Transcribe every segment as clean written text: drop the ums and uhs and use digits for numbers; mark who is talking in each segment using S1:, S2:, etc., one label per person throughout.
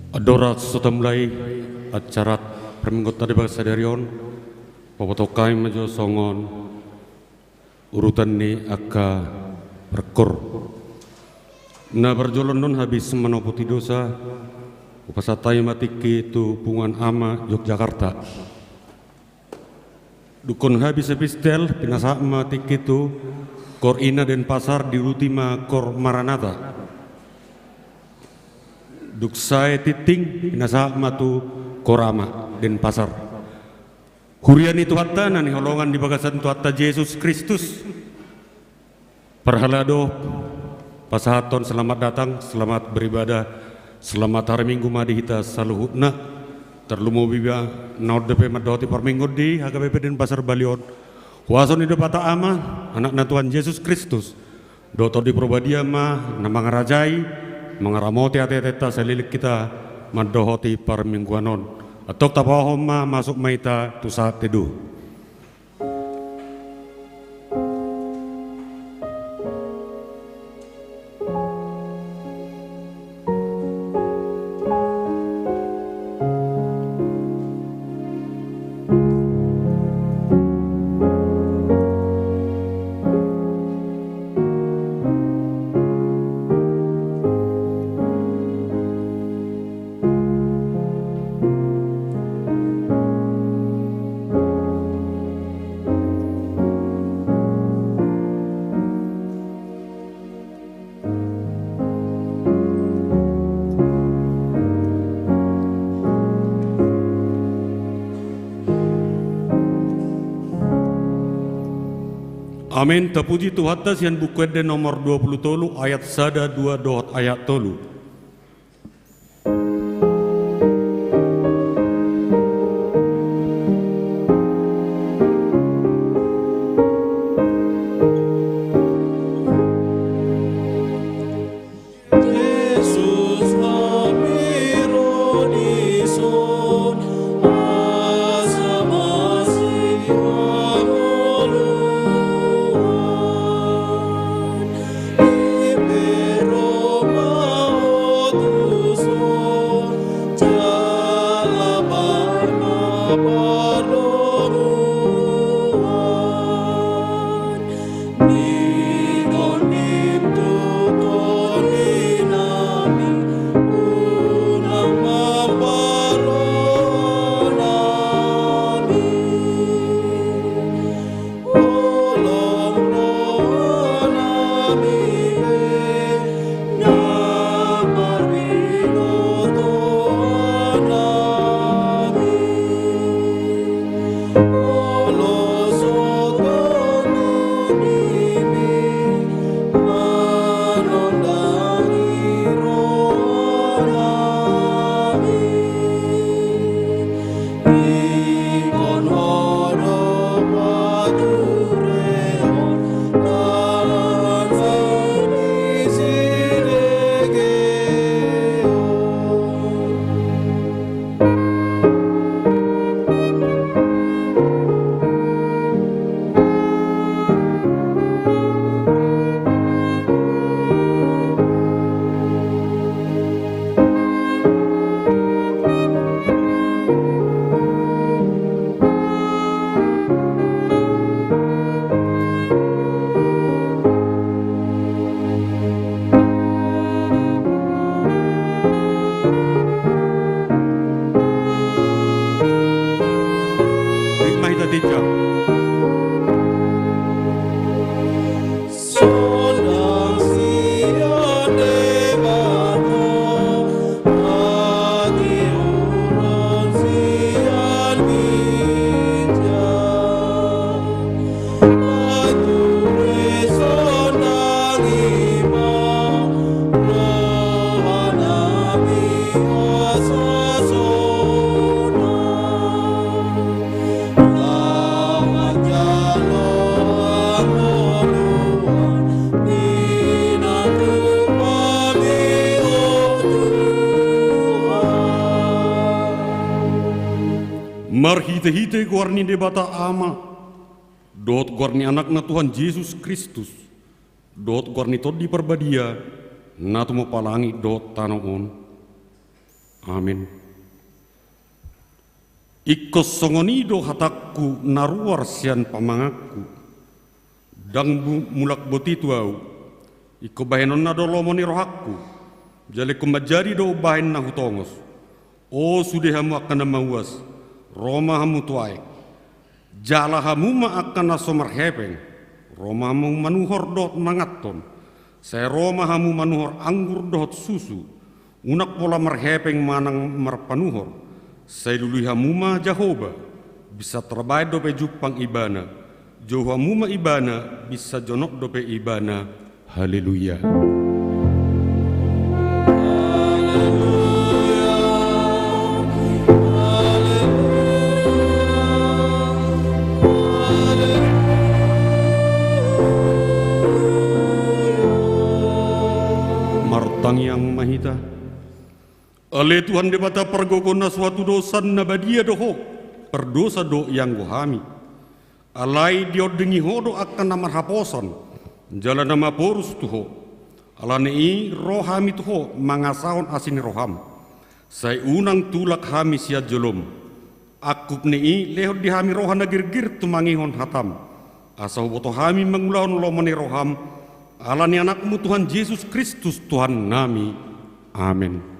S1: Adorat setemlai acara perminggu tadi bahasa darion papotokai majo songon urutan ni aka perkor na berjolon non habis menoputi dosa upasatai matiki tu pungan ama Yogyakarta dukun habis epistel pinasa matiki tu kor ina dan pasar di Rutima kor Maranata duk saya titing pinasa matu korama dan pasar kurian itu hatta nani holongan di bagasan tu hatta Yesus Kristus perhalado pasahaton selamat datang selamat beribadah selamat hari minggu madi kita saluhutna terlumu biba naud depe madoti per minggu di HKBP dan pasar Balion wason hidup ata ama anak Tuhan Yesus Kristus doto di probadia mah nama ngarajai mengaramoti ate-ate selilik kita madohoti par mingguanon atau tapahom ma masuk maita tu saat teduh. Amin. Terpuji Tuhan yang buku ede nomor 20 tolu ayat sada 2 dohot ayat tolu. Marhite-hite guarni debata ama dot guarni anakna Tuhan Yesus Kristus dot guarni tot di perbadia natu mo palangi dot tanamon Amin. Iko songonido hatakku naruar sian pamangaku, dang mulak botitu au. Iko bahenon na dolomoni rohaku, jale kumajari do bahen na hutongos. O sude hamu akan mawas, Roma hamu tuai. Jala hamu ma akan nasomar hepeng, Roma hamu manuhor dot mangaton. Saya Roma hamu manuhor anggur dot susu, unak pola marhepeng manang marpanuhor. Saya dulu hamuma Jahoba bisa terbaik dope jupang ibana, jauh hamuma ibana bisa jonok dope ibana. Haleluya. Martang yang mahita. Ale Tuhan debata pergogona suatu dosa nabadia doho perdosa do yang gohami alai dio dengi hodo akan nama haposan jalan nama porus tuho alane rohami tuho mangasahon asin roham saya unang tulak hami siat jolom akup nei lehod di hami rohana girgir tumangihon hatam asau boto hami mengulahon lomone roham alane anakmu Tuhan Yesus Kristus Tuhan nami. Amin.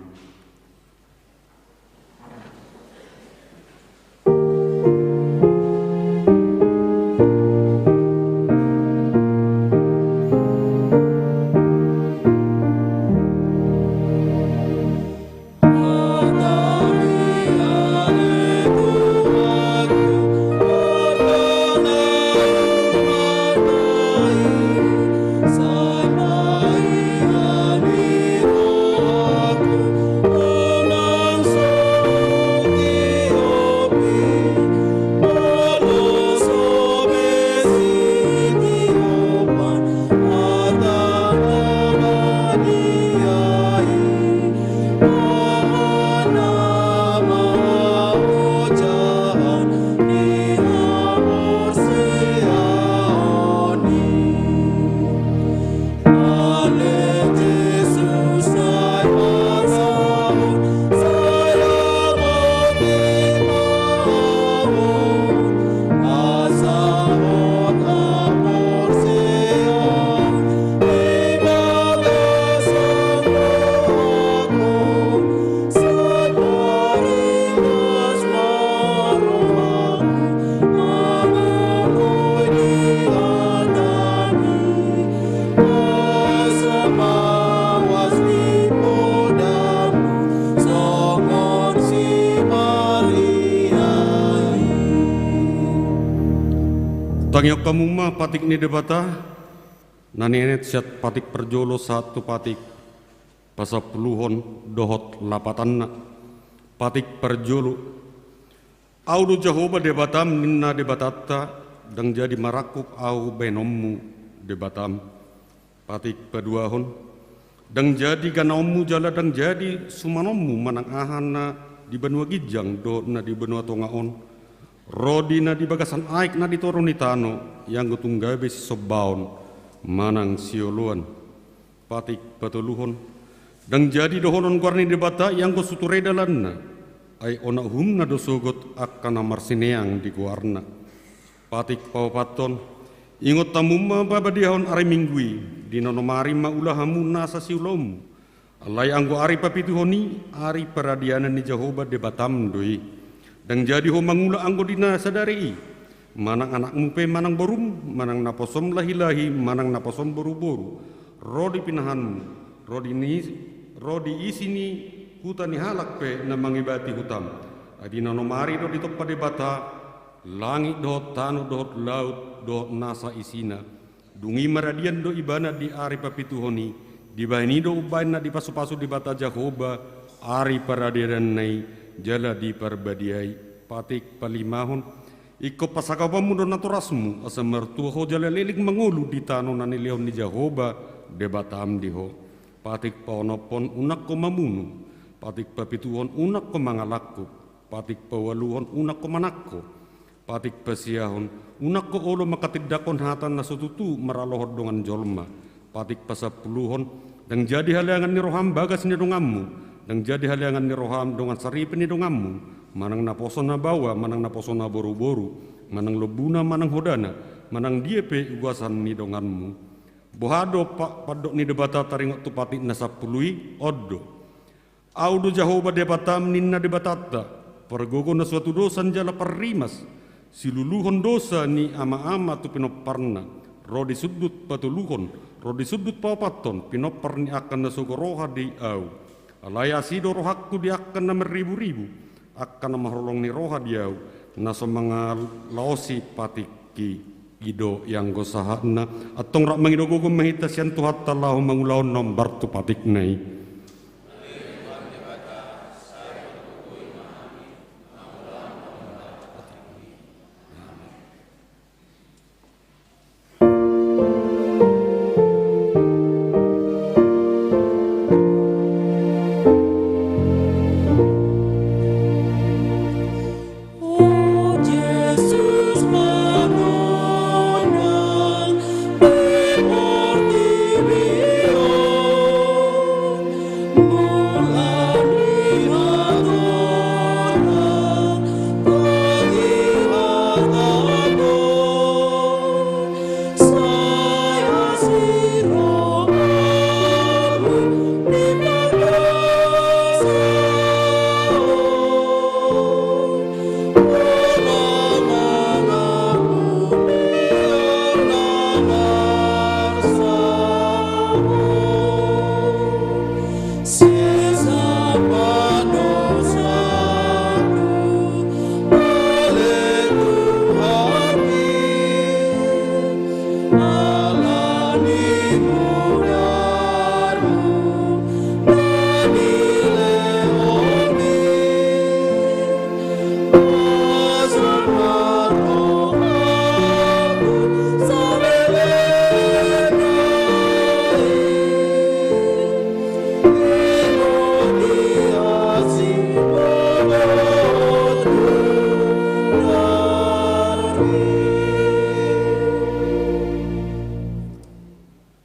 S1: Tangyo kamu mah patik ni debata nanenet siat patik perjolo satu patik pasapuluhon dohot lapatan patik perjolo audu Jahoba debatam ninna debatata dang jadi marakup au benommu debatam patik peduahon dang jadi ganommu jala dang jadi sumanommu manang ahana di benua gijang do na di benua tongaon Rodi na di bagasan aik na di toronitano yang gutunggabe si sobaon manang sioluan patik patuluhon dang jadi dohonon guarni debata yang go suturedalan na ay ona hum na dosogot akan amarsineang di guarna patik pawapaton ingot tamuma babadiahon ari minggui di nonomari maulahamu nasa siulomu alay anggo ari papituhoni ari paradianan ni Jahoba debatam doi dan jadi ho mangula anggo dina sadari manang anakmu pe manang borum manang naposom lahi-lahi manang naposom boru-boru rodi pinahanmu rodi isini hutani halak pe na mangibati hutam adina nomari do ditoppa debata langit do tanu do laut do nasa isina dungi maradian do ibana di ari papituhoni di bahini do ubaina di pasu-pasu di bata Jahoba ari paradiran nai jala di perbadiai patik palimahon iko pasakapamu do naturasmu asa mertua ho jala lelik mengulu di tano nanilihon ni Jahoba debatam diho patik paonopon unak ko mamunu patik papituhon unak ko mangalakku patik pawaluhon unak ko manakko patik pasiahon unak ko olo makatidakon hatan na sututu maralohod dongan jolma patik pasapuluhon dan jadi halangan ni roham bagas ni dongammu dan jadi haliangan ni roham dengan saripin ni dongammu, manang na poso na bawa, manang na poso na boru-boru, manang lebuna, manang hodana, manang dia pe ugasan ni donganmu. Bohado padok ni debata taringot tu pati na sapului oddo. Audo Jahoba debatam ninna debatata, pergogo na suatu dosan jala perrimas, siluluhon dosa ni ama-ama tu pinoparna, rodi sudut patuluhon, rodi sudut papaton, pinopar ni akan na sugoroha di au. Alaya sido rohakku di akan na meribu-ribu, akan na mahrolong ni roha diau, na semanga laosi patiki ido yang gosahana, atong rak mangidogogo mahita sian tuhat talahu mangulaon nombar tu patik nai.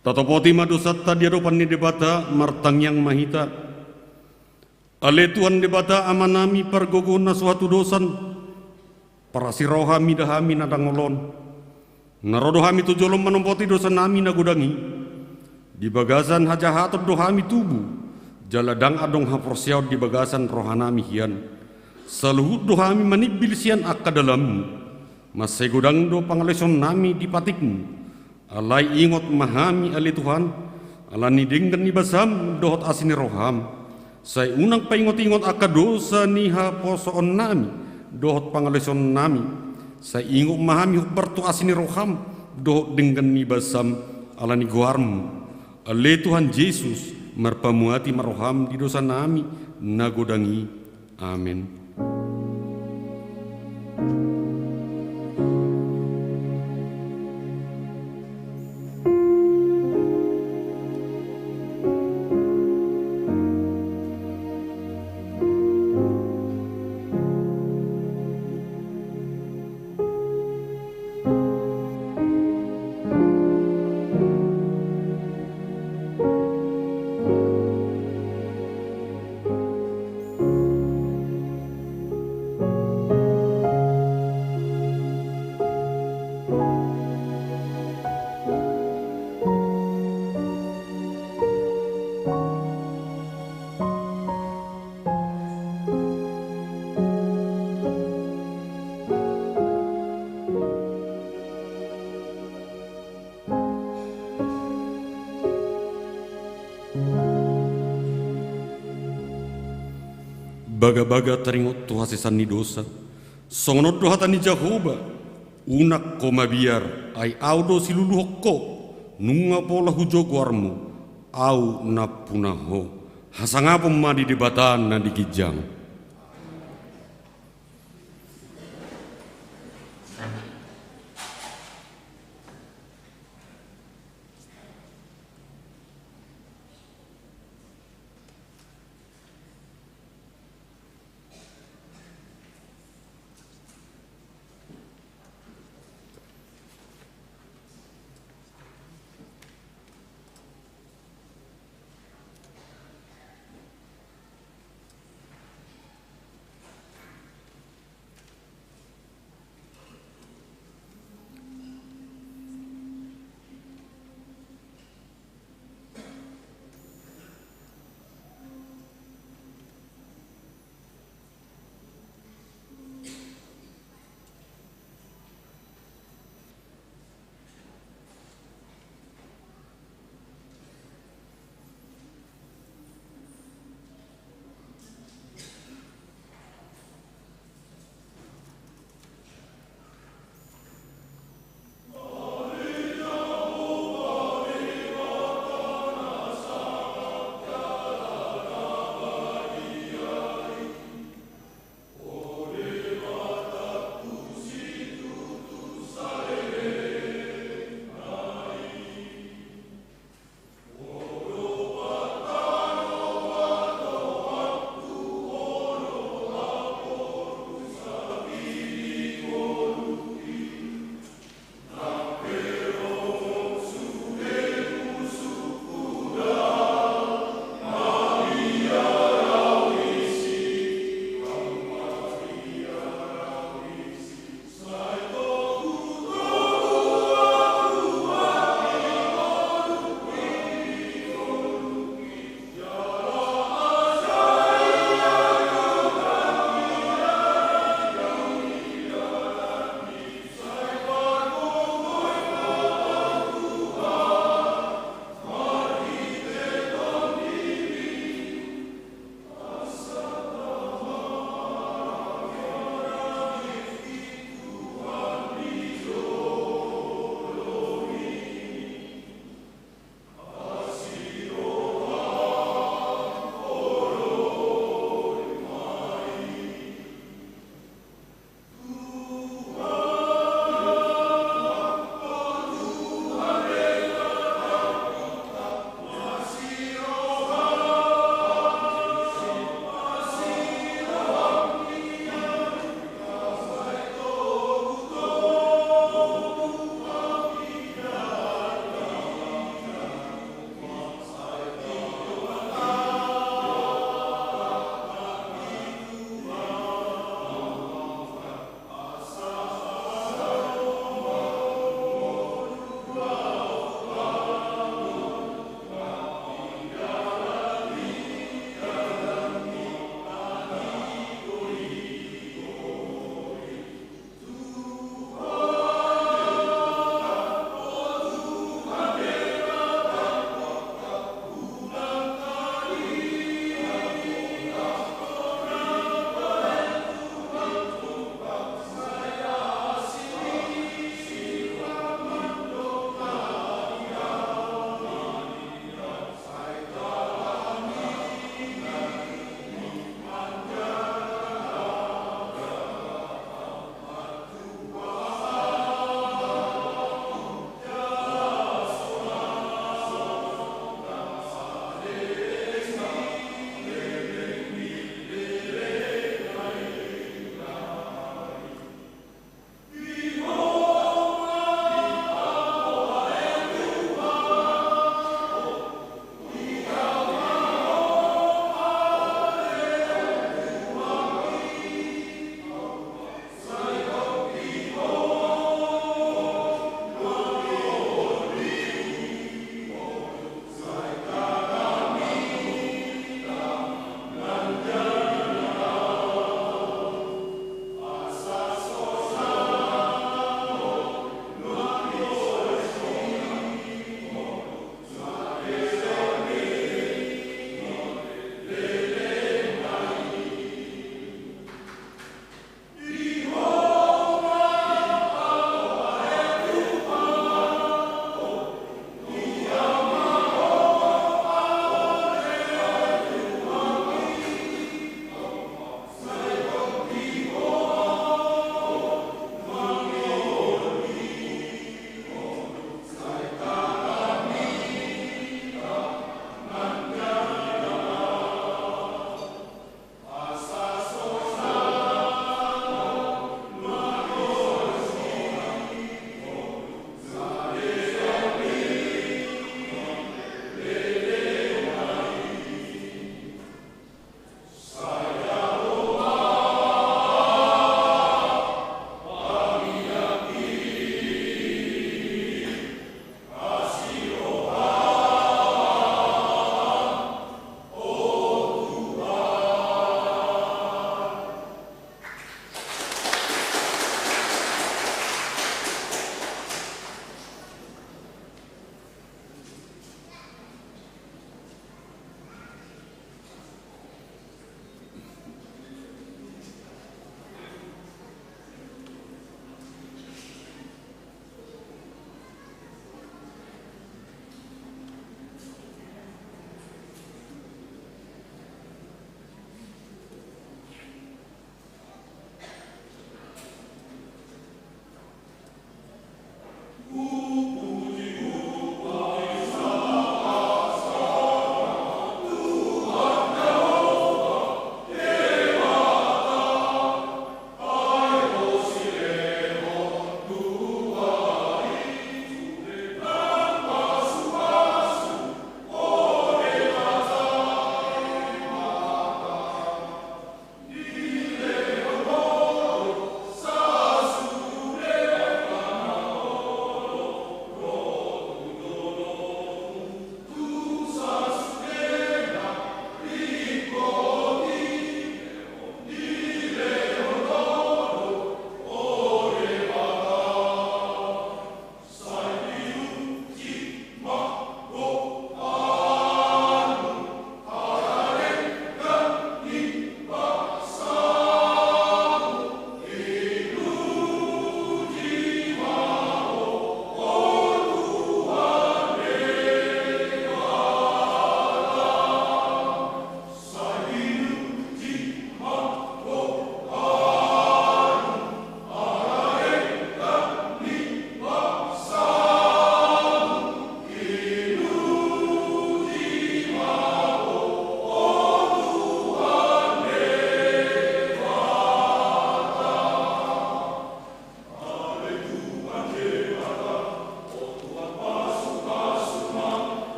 S1: Tatopoti madusatta diadopan ni debata martang yang mahita. Ale Tuhan debata amanami pergogona suatu dosan. Para sirohami dahami nadangolon. Narodohami tujolom manompoti dosa nami nagudangi. Di bagasan hajahatot dohami tubuh. Jaladang adong haporsiaw di bagasan rohanami hian. Saluhut dohami manibil sian akka dalam. Masai gudang do pangaleson nami di patikmu. Alai ingot mahami ali Tuhan, alani dinggan ni basam dohot asini roham. Saya unang paingot-ingot aka dosa niha posoon nami, dohot pangaleson nami. Saya ingot mahami bertu asini roham, dohot dinggan ni basam alani guarmu. Ali Tuhan Yesus merpamuati maroham di dosa nami nagodangi. Amin. Baga-baga teringot tu hasisan ni dosa. Songonot dohatan ni Jahoba. Unak ko mabiar ay audo siluluhok nunga pola hujo guarmu au napunaho. Hasangapom madi debatan na digijang.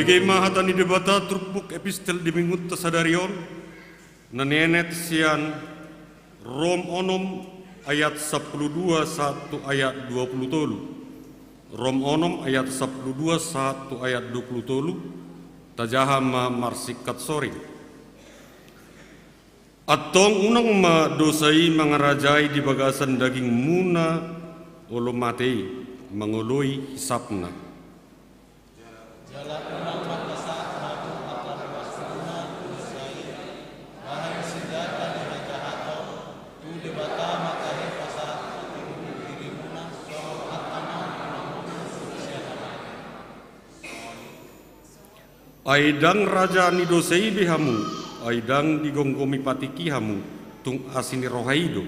S1: Bagi mahatan di debata trupuk epistel di minggu tasadarion nanenet sian Rom onom ayat 12 1 ayat 20 tolu. Rom onom ayat 12 1 ayat 20 tolu tajahama marsikat soring. Atong unang madosai mangarajai di bagasan daging muna olo matei mangului hisapna. Aidang raja ni dosei bihamu, aidang digonggomi patiki hamu, tung asini rohaido.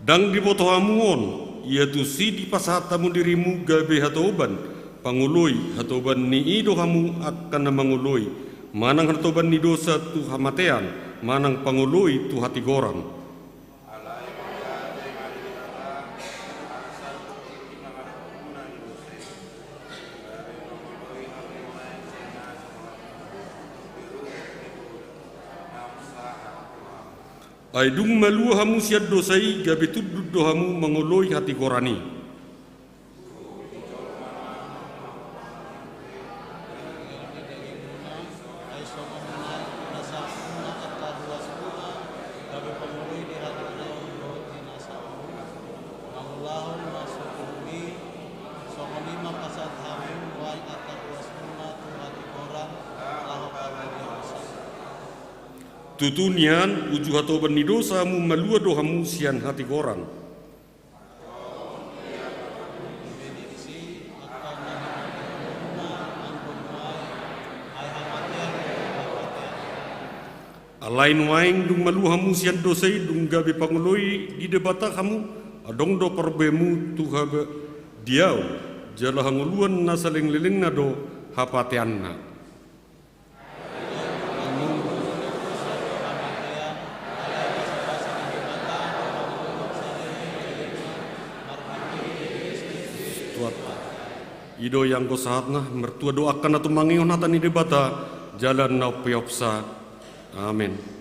S1: Dang diboto hamuon, ia tu si di pasatamu dirimu gabe hatoban, pangului hatoban ni ido hamu akan mangului. Manang hatoban ni dosa tu hamatean, manang pangului tu hati gorang. Aidung malu hamu siat dosai gabe tudud dohamu mangului hati gorani. Tutunian uju hatoban ni dosamu malua dohamu sian hati korang. Alain waing dung malu hamu sian dosai dung gabe panguloi di debata hamu adong do perbemu tu haga diau jala hanguluan nasaling liling nado hapatianna. Ido yang ko saatna mertua doakan atau mangion hatan ni debata jalan na piopsa. Amin.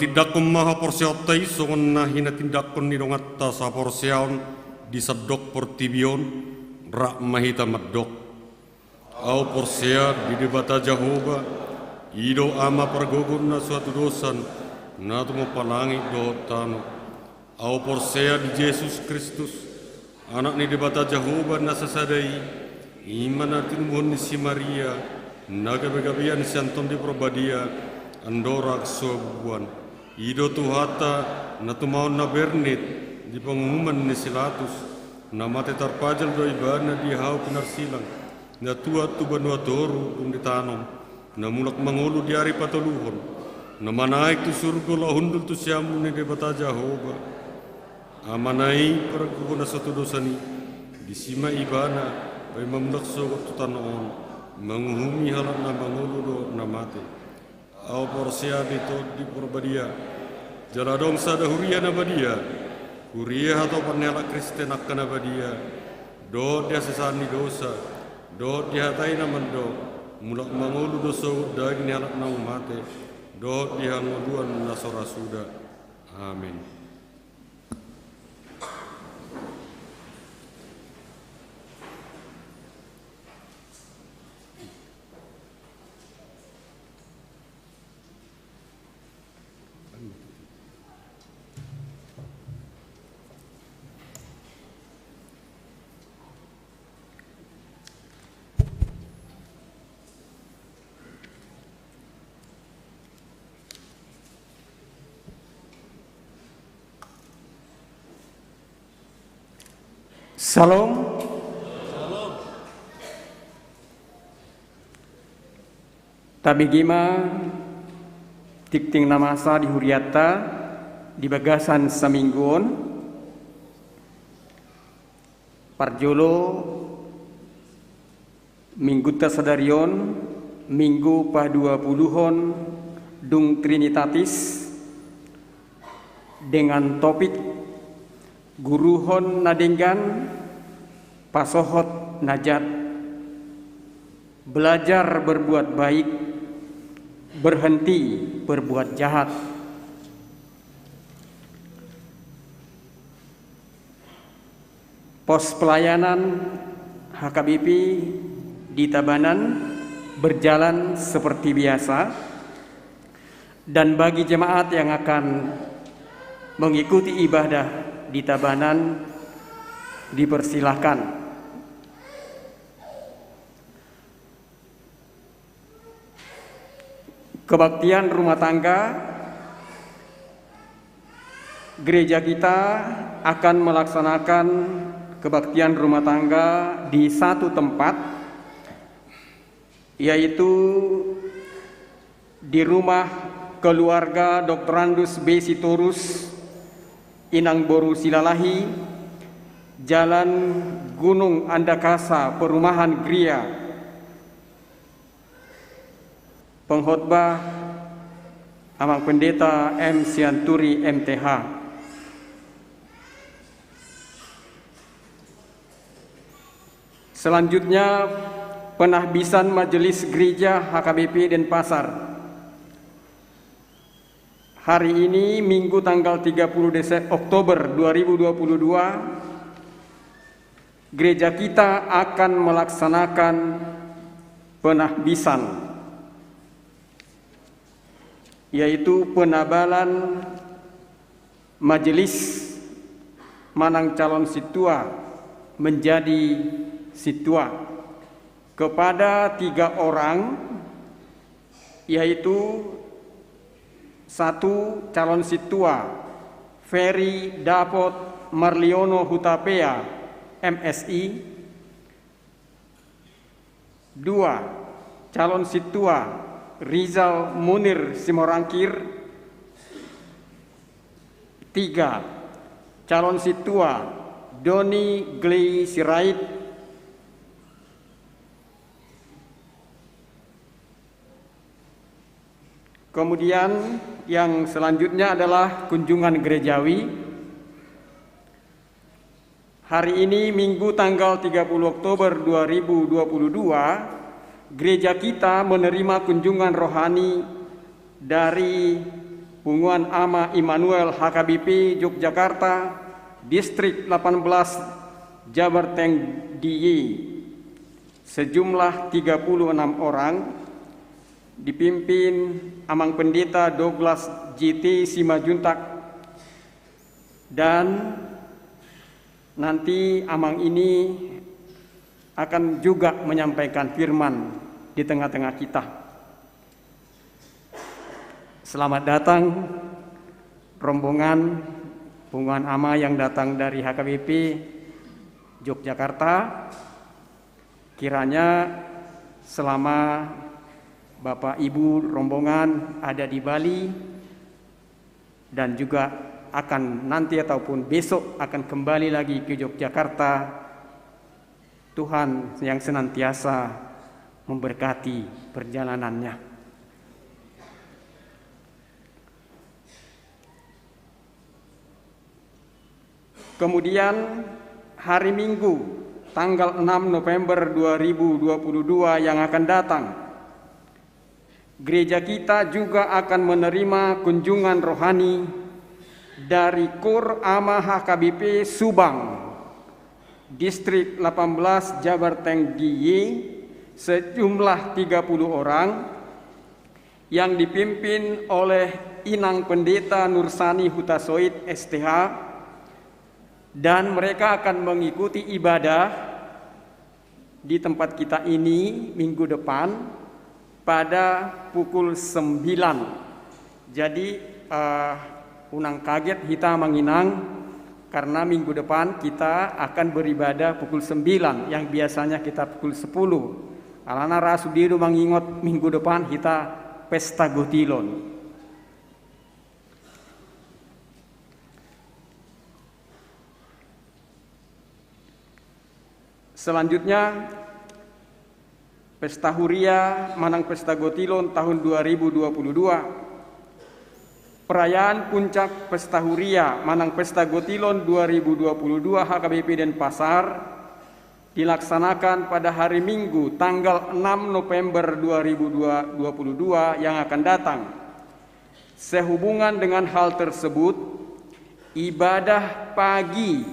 S1: Tidakun maha porsiotei songon nahina tindakun nidongatta sa porsiaon di sedok portibion rak mahita medok. Au porsia di debata Jehovah ido ama pergogun na suatu dosan na tumo palangi do tanu. Au porsia di Yesus Kristus anak ni debata Jehovah na sasadai iman atin muhun si Maria naga begabian si Anton di probadia andorak sobuan. Ido tuhata na tumaon na bernit di pengumuman ni silatus na mate tarpajal do ibana di hau penarsilang na tuat tu banua toru kung ditanom na mulak mangulu di hari patuluhon na manaik tu surga la hundul tu siamu ni debata Jehovah amanai perguna satu dosani di sima ibana bai mamlak sogot tu tanoon menguhumi halak na mangulu do na mate. Au porsia dito di porbadia jaladong sada huria na badia huria atau panela Kristen akan na badia do dia sesani dosa do dia hatai na mando mulak mangulu dosa daging halak na umate do dia ngoluan na sora suda Amin.
S2: Salam. Tabigima tikting namasa di Huriata di Bagasan Saminggon Parjolo Minggu Tasadarion Minggu Pa20hon Dung Trinitatis dengan topik Guruhon Nadenggan Pasohot Najat, belajar berbuat baik, berhenti berbuat jahat. Pos pelayanan HKBP di Tabanan berjalan seperti biasa, dan bagi jemaat yang akan mengikuti ibadah di Tabanan dipersilahkan. Kebaktian rumah tangga gereja kita akan melaksanakan kebaktian rumah tangga di satu tempat, yaitu di rumah keluarga Dr. Andus B. Sitorus Inang Boru Silalahi, Jalan Gunung Andakasa, Perumahan Gria. Pengkhotbah Amang Pendeta M. Sianturi MTH. Selanjutnya penahbisan Majelis Gereja HKBP Denpasar. Hari ini Minggu tanggal 30 Oktober 2022, gereja kita akan melaksanakan penahbisan, yaitu penabalan Majelis Manang Calon Situa menjadi Situa kepada 3 orang, yaitu 1 calon Situa Ferry Dapot Marliono Hutapea MSI, 2 calon Situa Rizal Munir Simorangkir, 3 calon Situa Doni Glei Sirait, kemudian yang selanjutnya adalah kunjungan gerejawi. Hari ini Minggu tanggal 30 Oktober 2022, gereja kita menerima kunjungan rohani dari Punguan Ama Immanuel HKBP Yogyakarta, Distrik 18 Jabarteng DIY, sejumlah 36 orang, dipimpin Amang Pendeta Douglas JT Simajuntak, dan nanti Amang ini akan juga menyampaikan firman di tengah-tengah kita. Selamat datang rombongan Punguan Ama yang datang dari HKBP Yogyakarta. Kiranya selama Bapak Ibu rombongan ada di Bali dan juga akan nanti ataupun besok akan kembali lagi ke Yogyakarta, Tuhan yang senantiasa memberkati perjalanannya. Kemudian hari Minggu tanggal 6 November 2022 yang akan datang, gereja kita juga akan menerima kunjungan rohani dari Kor Ama HKBP Subang, Distrik 18 Jabarteng DIY, sejumlah 30 orang yang dipimpin oleh Inang Pendeta Nursani Hutasoid STH, dan mereka akan mengikuti ibadah di tempat kita ini minggu depan pada pukul 9. Jadi unang kaget kita menginang karena minggu depan kita akan beribadah pukul 9 yang biasanya kita pukul 10. Alana rasudiru mengingat minggu depan kita pesta gotilon. Selanjutnya, Pesta Huria Manang Pesta Gotilon tahun 2022. Perayaan puncak Pesta Huria Manang Pesta Gotilon 2022 HKBP Denpasar dilaksanakan pada hari Minggu tanggal 6 November 2022 yang akan datang. Sehubungan dengan hal tersebut, ibadah pagi,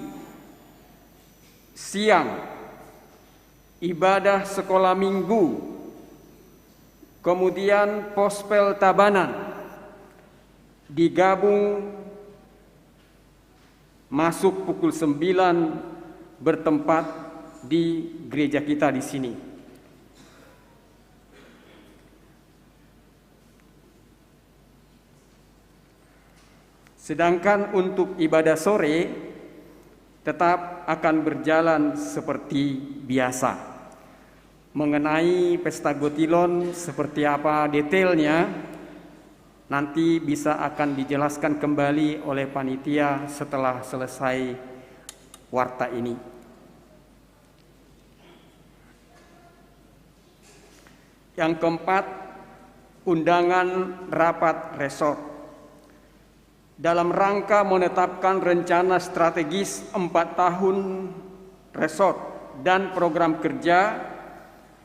S2: siang, ibadah sekolah minggu, kemudian pospel tabanan digabung masuk pukul 9 bertempat di gereja kita di sini. Sedangkan untuk ibadah sore tetap akan berjalan seperti biasa. Mengenai Pesta Gotilon seperti apa detailnya nanti bisa akan dijelaskan kembali oleh panitia setelah selesai warta ini. Yang keempat, undangan rapat resort. Dalam rangka menetapkan rencana strategis 4 tahun resort dan program kerja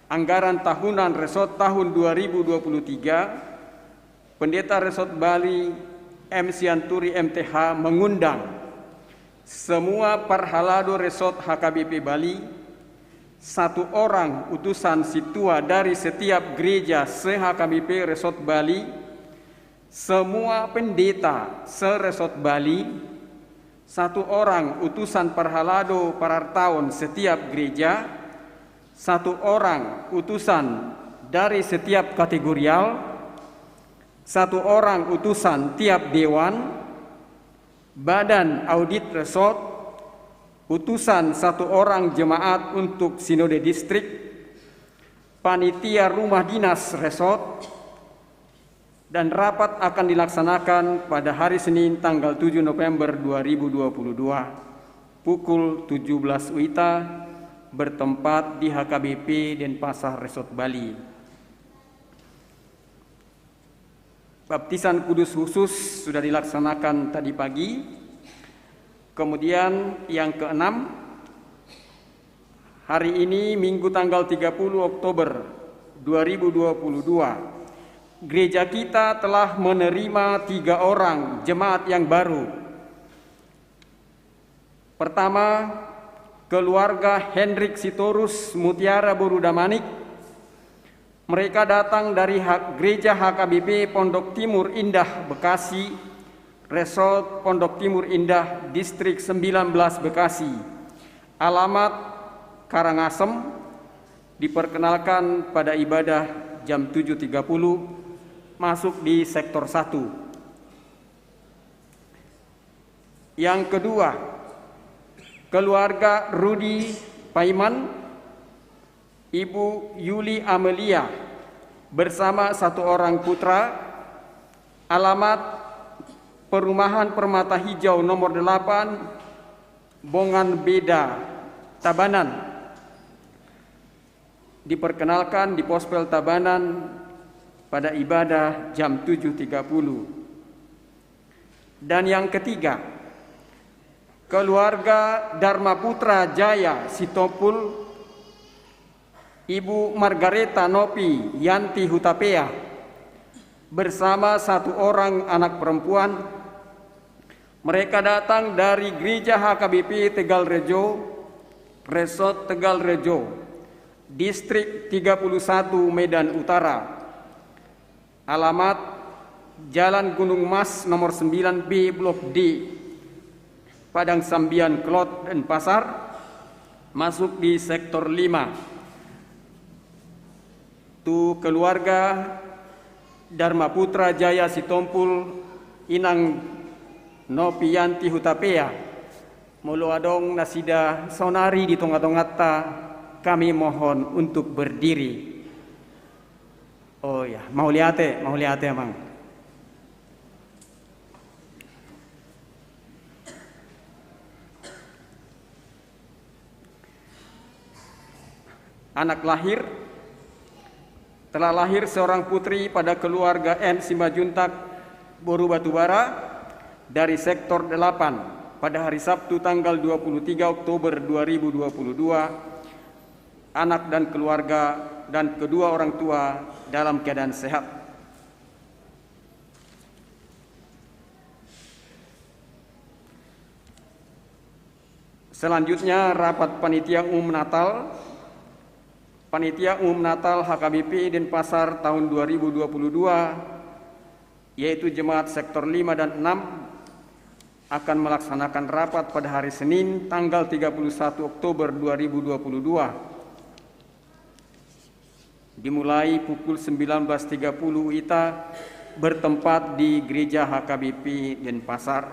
S2: anggaran tahunan resort tahun 2023, Pendeta Resort Bali M. Sianturi MTH mengundang semua parhalado resort HKBP Bali, 1 orang utusan situa dari setiap gereja se-HKBP Resort Bali, semua pendeta se-Resort Bali, 1 orang utusan parhalado parartawan setiap gereja, 1 orang utusan dari setiap kategorial, 1 orang utusan tiap dewan, badan audit resort, utusan 1 orang jemaat untuk sinode distrik, panitia rumah dinas resort, dan rapat akan dilaksanakan pada hari Senin tanggal 7 November 2022 pukul 17 WITA bertempat di HKBP Denpasar Resort Bali. Baptisan kudus khusus sudah dilaksanakan tadi pagi. Kemudian yang keenam, hari ini Minggu tanggal 30 Oktober 2022, gereja kita telah menerima 3 orang jemaat yang baru. Pertama, keluarga Hendrik Sitorus Mutiara Borudamanik. Mereka datang dari gereja HKBP Pondok Timur Indah Bekasi, Resort Pondok Timur Indah, Distrik 19 Bekasi. Alamat Karangasem. Diperkenalkan pada ibadah jam 7.30, masuk di sektor 1. Yang kedua, keluarga Rudi Paiman, Ibu Yuli Amelia bersama 1 orang putra. Alamat Perumahan Permata Hijau nomor 8, Bongan Beda, Tabanan. Diperkenalkan di pospel Tabanan pada ibadah jam 7.30. Dan yang ketiga, keluarga Dharma Putra Jaya Sitopul, Ibu Margareta Nopi Yanti Hutapea bersama 1 orang anak perempuan. Mereka datang dari Gereja HKBP Tegal Rejo, Resort Tegal Rejo, Distrik 31 Medan Utara. Alamat Jalan Gunung Mas nomor 9B Blok D, Padang Sambian, Klot, Denpasar, masuk di sektor 5. Tu keluarga Dharma Putra Jaya Sitompul Inang Nopianti Hutapea, mulu adong nasida sonari di tonga-tongata, kami mohon untuk berdiri. Oh ya, mau lihat emang. Anak lahir, telah lahir seorang putri pada keluarga N. Simbajuntak Boru Batubara dari sektor 8 pada hari Sabtu tanggal 23 Oktober 2022. Anak dan keluarga dan kedua orang tua dalam keadaan sehat. Selanjutnya rapat panitia umum Natal. Panitia umum Natal HKBP Denpasar tahun 2022, yaitu jemaat sektor 5 dan 6, akan melaksanakan rapat pada hari Senin tanggal 31 Oktober 2022. Dimulai pukul 19.30 WITA bertempat di Gereja HKBP Denpasar.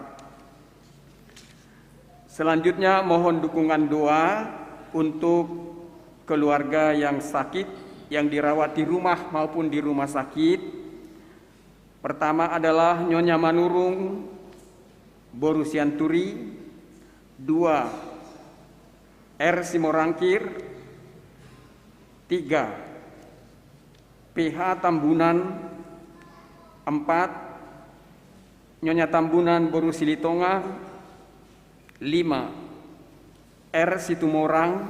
S2: Selanjutnya mohon dukungan doa untuk keluarga yang sakit, yang dirawat di rumah maupun di rumah sakit. Pertama adalah Nyonya Manurung Boru Sianturi, 2 R. Simorangkir, 3 PH Tambunan, 4 Nyonya Tambunan Boru Silitonga, 5 R. Situmorang,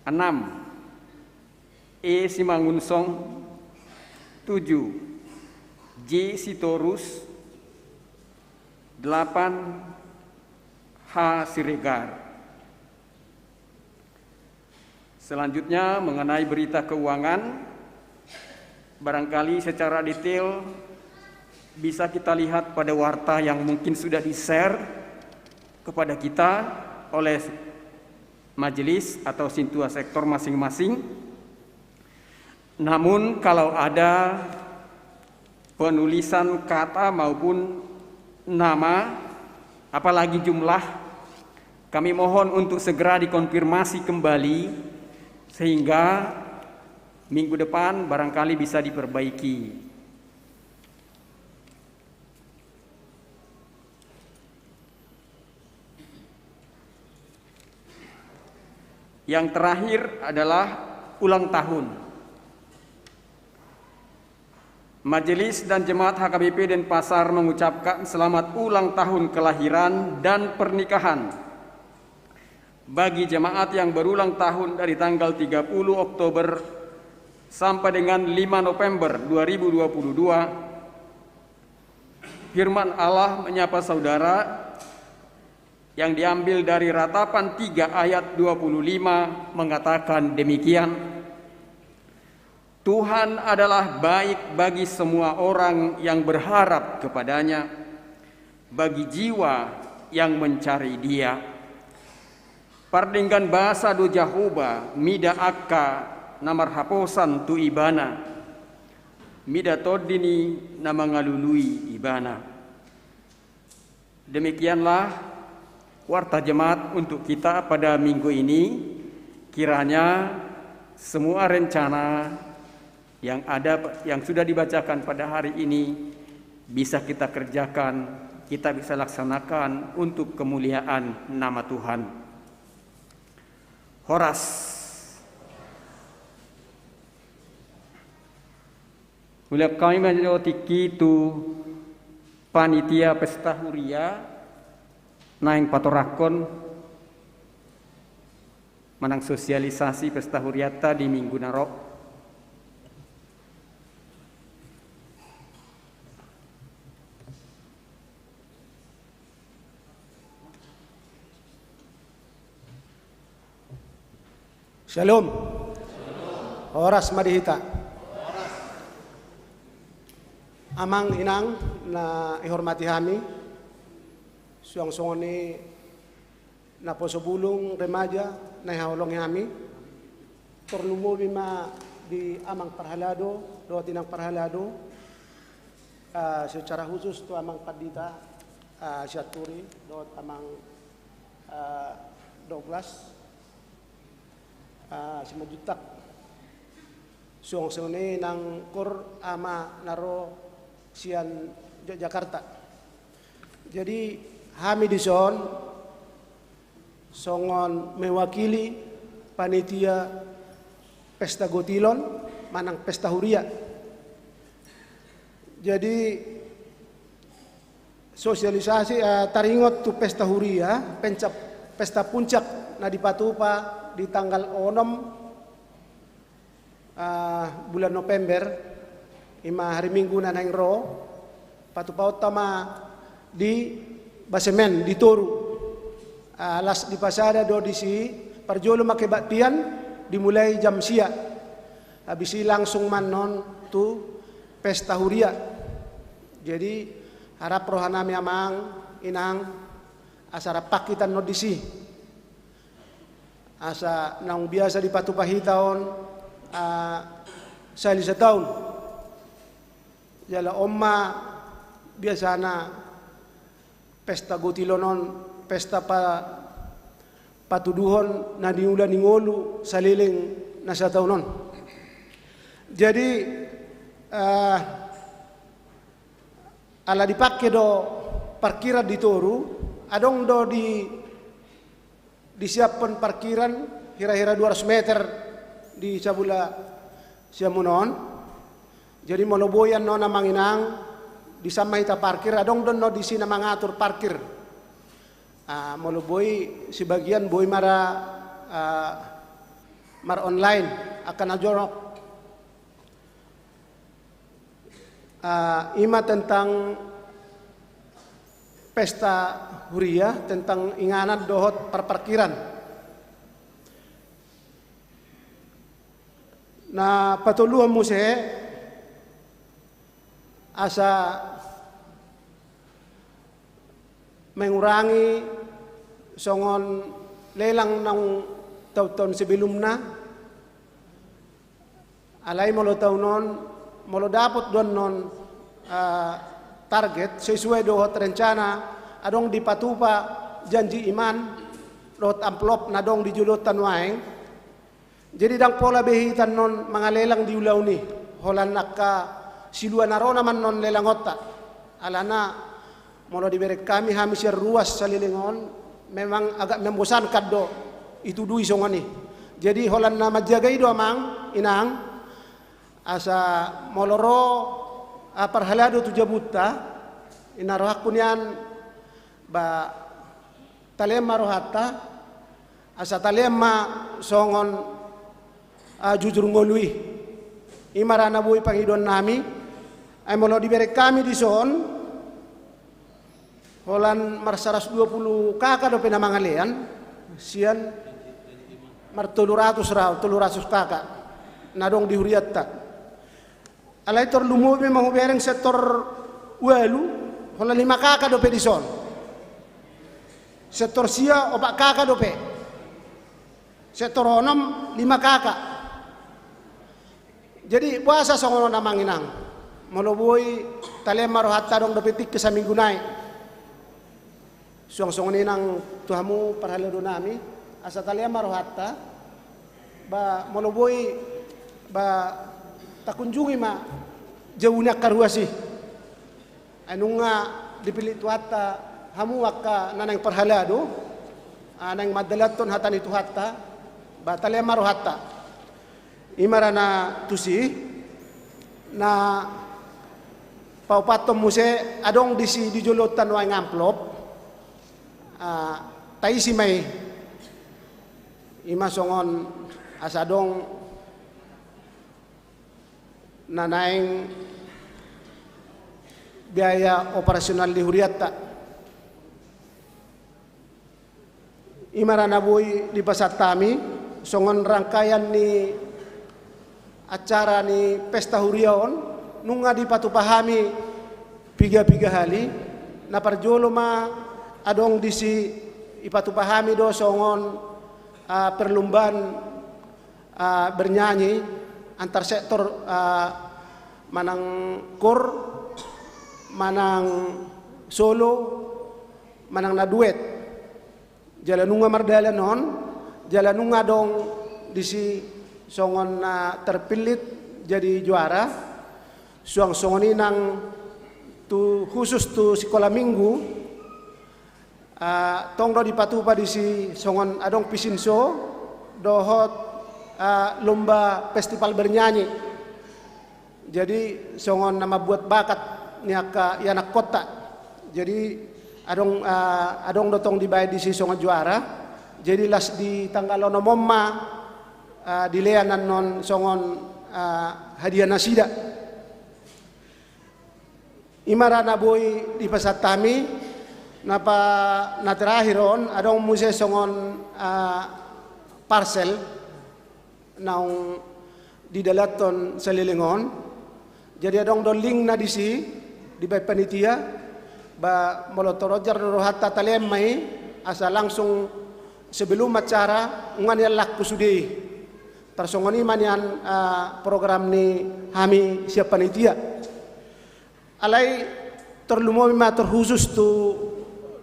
S2: 6 E. Simangunsong, 7 J. Sitorus, 8 H. Siregar. Selanjutnya mengenai berita keuangan, barangkali secara detail bisa kita lihat pada warta yang mungkin sudah di-share kepada kita oleh majelis atau sintua sektor masing-masing. Namun kalau ada penulisan kata maupun nama, apalagi jumlah, kami mohon untuk segera dikonfirmasi kembali sehingga minggu depan barangkali bisa diperbaiki. Yang terakhir adalah ulang tahun. Majelis dan Jemaat HKBP Denpasar mengucapkan selamat ulang tahun kelahiran dan pernikahan bagi jemaat yang berulang tahun dari tanggal 30 Oktober sampai dengan 5 November 2022. Firman Allah menyapa saudara yang diambil dari Ratapan 3 ayat 25 mengatakan demikian: Tuhan adalah baik bagi semua orang yang berharap kepadanya, bagi jiwa yang mencari Dia. Pardinggan bahasa do Jahoba, mida akka namar haposan tu ibana, mida todini nama ngalului ibana. Demikianlah warta jemaat untuk kita pada minggu ini. Kiranya semua rencana yang sudah dibacakan pada hari ini bisa kita kerjakan, kita bisa laksanakan untuk kemuliaan nama Tuhan. Horas. Mulai kami menjadi tu panitia pesta huria naing patorakon menang sosialisasi pesta huriata di minggu narok.
S3: Shalom. Horas madihita. Amang inang na ihormati kami, suang-suang ni na posobulong remaja na ihahulong kami, torlumubi ma di amang parhalado, do tinang parhalado, secara khusus to amang padita, Syaturi, do amang Douglas, si majutak suang ni nang kur ama naro sian Jakarta. Jadi kami di son songon mewakili panitia pesta gotilon manang pesta huria. Jadi sosialisasi taringot tu pesta huria pesta puncak na dipatupa di tanggal 6 bulan November, hari Minggu na nang ro, patupaut tama di basemen di Toru, alas di pasada do di si parjolo makebatian dimulai jam sia, habis langsung manon tu pesta huria. Jadi harap rohanami amang inang asara pakitan no disi. Asa nang biasa dipatupahi tahun sa tahun jala omma biasa na pesta gotilonon pesta patuduhon na diulan ngolu saliling na sa taunon. Jadi ala dipakai do parkiran di Toru adong do disiapkan parkiran kira-kira 200 meter di sabula siamunon. Jadi moloboyan no na manginang di sama ita parkir adong don no di sini mangatur parkir. Moloboy sebagian boy mar online akan ajorok. Ima tentang pesta huria tentang inganan dohot parkiran. Na patuluhan mo siya asa mengurangi songon lelang ng taon sebelum na alay molo taunon molo dapot doon non target sesuai dohot rencana adong dipatupa janji iman dohot amplop na dong dijulutan waeng. Jadi dang pola behitan non mga lelang di ulaw ni holan nakka siluan naro naman non lelangota alana molo diberek kami siya ruas sa lilingon memang agak membosankan do itu dui songani. Jadi holan na majagay do amang inang asa moloro parhalado tu jabuta inarohak kunyan ba talema rohata asa talema songon jujur ngolui imarana buhay pangidon nami ay molo diberek kami di son holan marsaras 20 kakak do penamangalian sian martuluratus kakak nadong dihuriatta alay tor lumubi mahubereng sektor walu holan 5 kakak do pedison sektor sia 4 kakak do pe sektor 6 5 kakak. Jadi puasa songono namang inang moloboy talema rohatta dong dopetik ke saminggu naik suang-suang inang tuhamu parhalado nami asa talema rohatta ba moloboy ba takunjungi ma jauhnya karuasi anu nga dipilih tuhatta hamu wakka nanang parhalado anang madalaton hatan itu hatta ba talema rohatta imarana tusi na paupatom muse adong disi dijulutan wa ngamplop taisi may ima songon asadong nanaing biaya operasional di huriatta imarana boy di pasat tami songon rangkaian ni acara ni pesta huriaon nunga dipatupahami piga-piga hali na parjolo ma adong disi ipatupahami do songon perlumbaan bernyanyi antar sektor manang kor manang solo manang na duet jalanunga mardala non jalanunga dong disi songon terpilit jadi juara songon inang tu khusus tu sekolah minggu tongdo dipatupa disi songon adong pisinso dohot lomba festival bernyanyi jadi songon nama buat bakat niaka yanak kota jadi adong dotong dibayar di si songon juara jadi las di tanggal ono momma di leanan non songon hadiah nasida imarana boy di pasatami napa na terakhir adong muse songon parcel naung di dalaton salilingon jadi adong do link na disi di bay panitia ba molotorojar rohata talemai asa langsung sebelum acara ngan yalak kusudi tarsongoni manian program ni hami siap panitia alai terlumomi ma terkhusus tu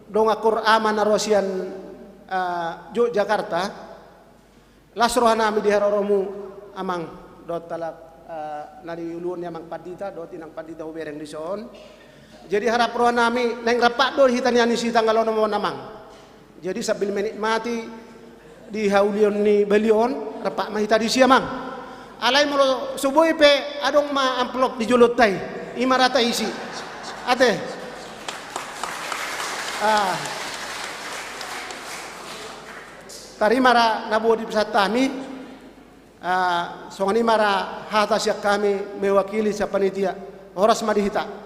S3: dong akur aman arosian Jakarta lasrohana mi di haroromu amang dot talak nari ulun amang padita dot inang padita ubereng di son jadi harap roh nami neng rapak do hitaniani si tanggal ono namang jadi sambil menikmati di haulion ni belion rapak mahita di siamang alai molo subuh pe adong ma amplop di julut tai imarata isi ate tari mara nabo di pesatami songani mara hata siak kami mewakili sa panitia horas madihita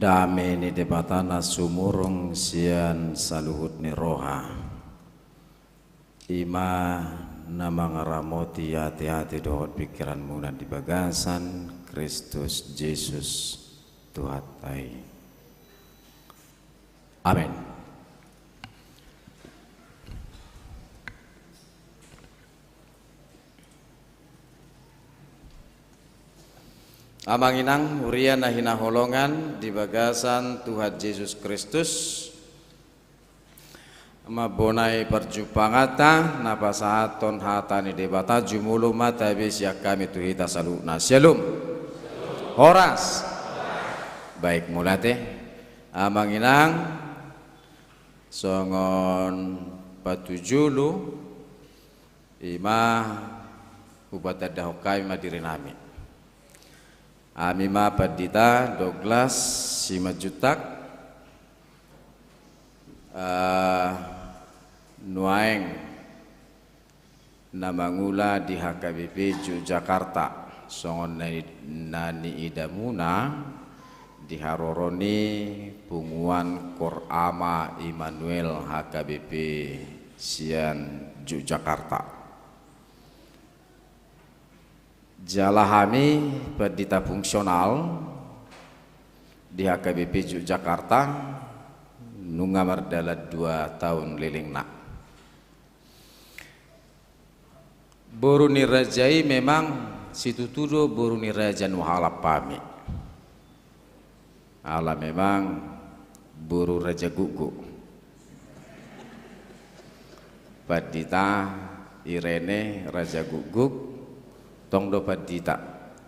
S4: Kami ni debatana sumurung sian saluhut ni roha ima nama ngaramoti hati-hati dohot pikiranmu dan di bagasan Kristus Yesus Tuhan tai. Amin. Amanginang urian nahina holongan di bagasan Tuhan Yesus Kristus mabonai perjumpangata napasahaton hatani debata jumulu mata besya kami tuhita saluna shalom horas baik mulate amanginang songon patujulu ima ubata dahokai madirinami Amima Padita Douglas Simajutak Nuaeng Namangula di HKBP Yogyakarta songon nani idamuna di Haroroni Punguan Korama Immanuel HKBP Sian Yogyakarta Jalahami Padita fungsional di HKBP Yogyakarta nunga mardala 2 tahun lilingna. Boru nirajai memang situtudo boru niraja nuhalap pami. Ala memang boru raja gugu. Padita Irene raja guguk tong do Padita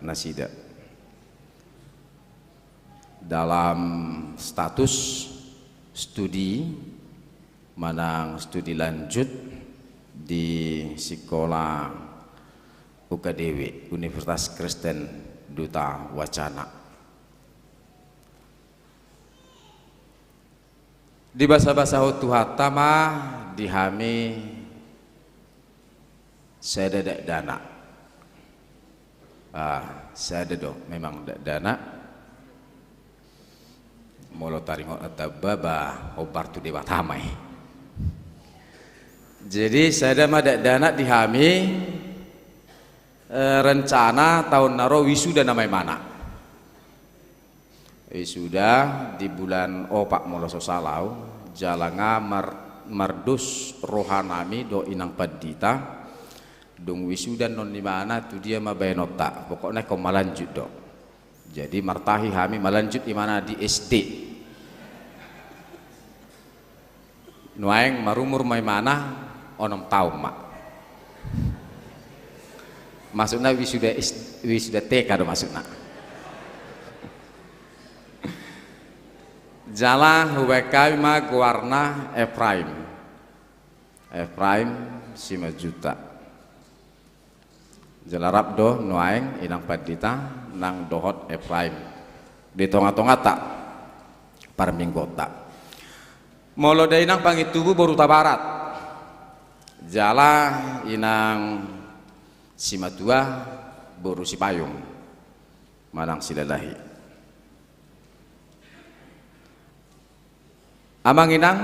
S4: nasida dalam status studi manang studi lanjut di sekolah UKDW Universitas Kristen Duta Wacana di bahasa-bahasa Tuhatama dihami saya ada dana saya ada do memang dana molo taringot atau baba obar tu dewa tamai jadi saya ada dana dihami rencana tahun naro wisuda namai mana wisuda di bulan opak molo sosalau jalanga mardus rohanami do inang Padita dung wisuda non di mana tu dia mabayanota pokoknya kau malanjut do jadi martahi kami malanjut di mana di SD nuaeng marumur mai mana onom tahun mak maksudnya wisuda TK do maksudnya jala huwekai ma guarna Efraim Simajuta Jalarap do nuaeng inang Padita nang dohot Efraim di tonga-tonga tak parminggota molo da inang pangitubu Boruta Barat jala inang Simatua Boru Sipayung manang silalahi amang inang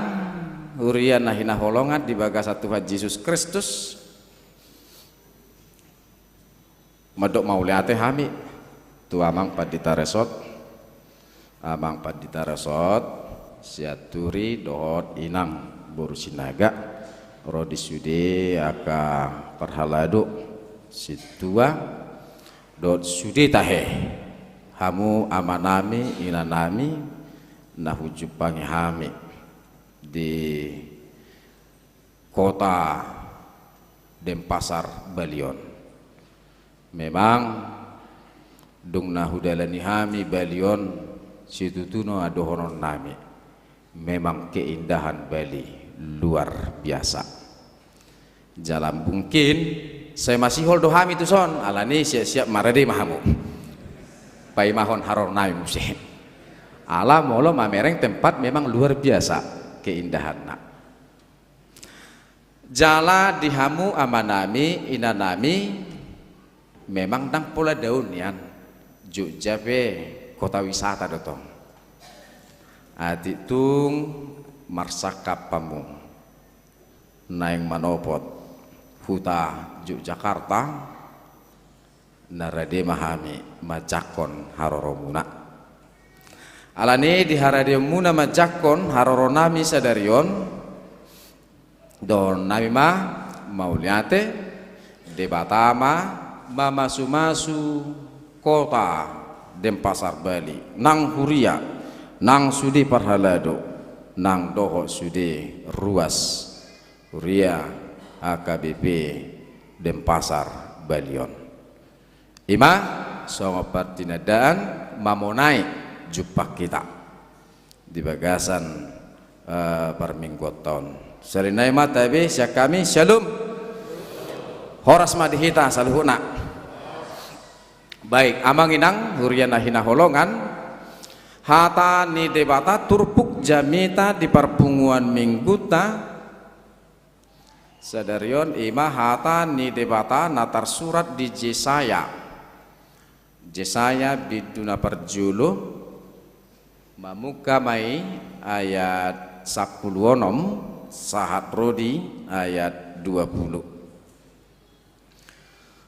S4: hurian nahina holongan di bagasa Tuhan Yesus Kristus madok mauliate hami tu amang Padita Resort siaturi dohot inang Boru Sinaga rodi sude aka perhalado situa dot sude tahe hamu amanami inanami nahujupangi hami di kota Denpasar Balion memang dung nahudalani hami Balion situtuno adohonon nami memang keindahan Bali luar biasa jalan mungkin saya masih holdo hami tu son alani siap-siap marade mahamu pai mahon haror nami musim ala molo mamereng tempat memang luar biasa keindahan nak jala dihamu amanami inanami memang dang pola daun yan Jogja pe kota wisata dotong ati tung marsakap pamu naing manopot huta Yogyakarta narade mahami majakon haroromuna alani di harademuna majakon haroronami sadarion don nami ma mauliate debatama mamasu-masu kota Denpasar Bali nang huria nang sudi parhalado nang doho sudi ruas huria AKBP Denpasar Balion ima songo partinadaan mamonai jumpa kita di bagasan perminggoton salinai mata be kami shalom horas madihita saluhuna baik amanginang huriana hina holongan hata ni debata turpuk jamita di perpunguan mingguta sadarion ima hata ni debata natar surat di Jesaya biduna perjulu mamuka mai ayat 10 sahat rodi ayat 20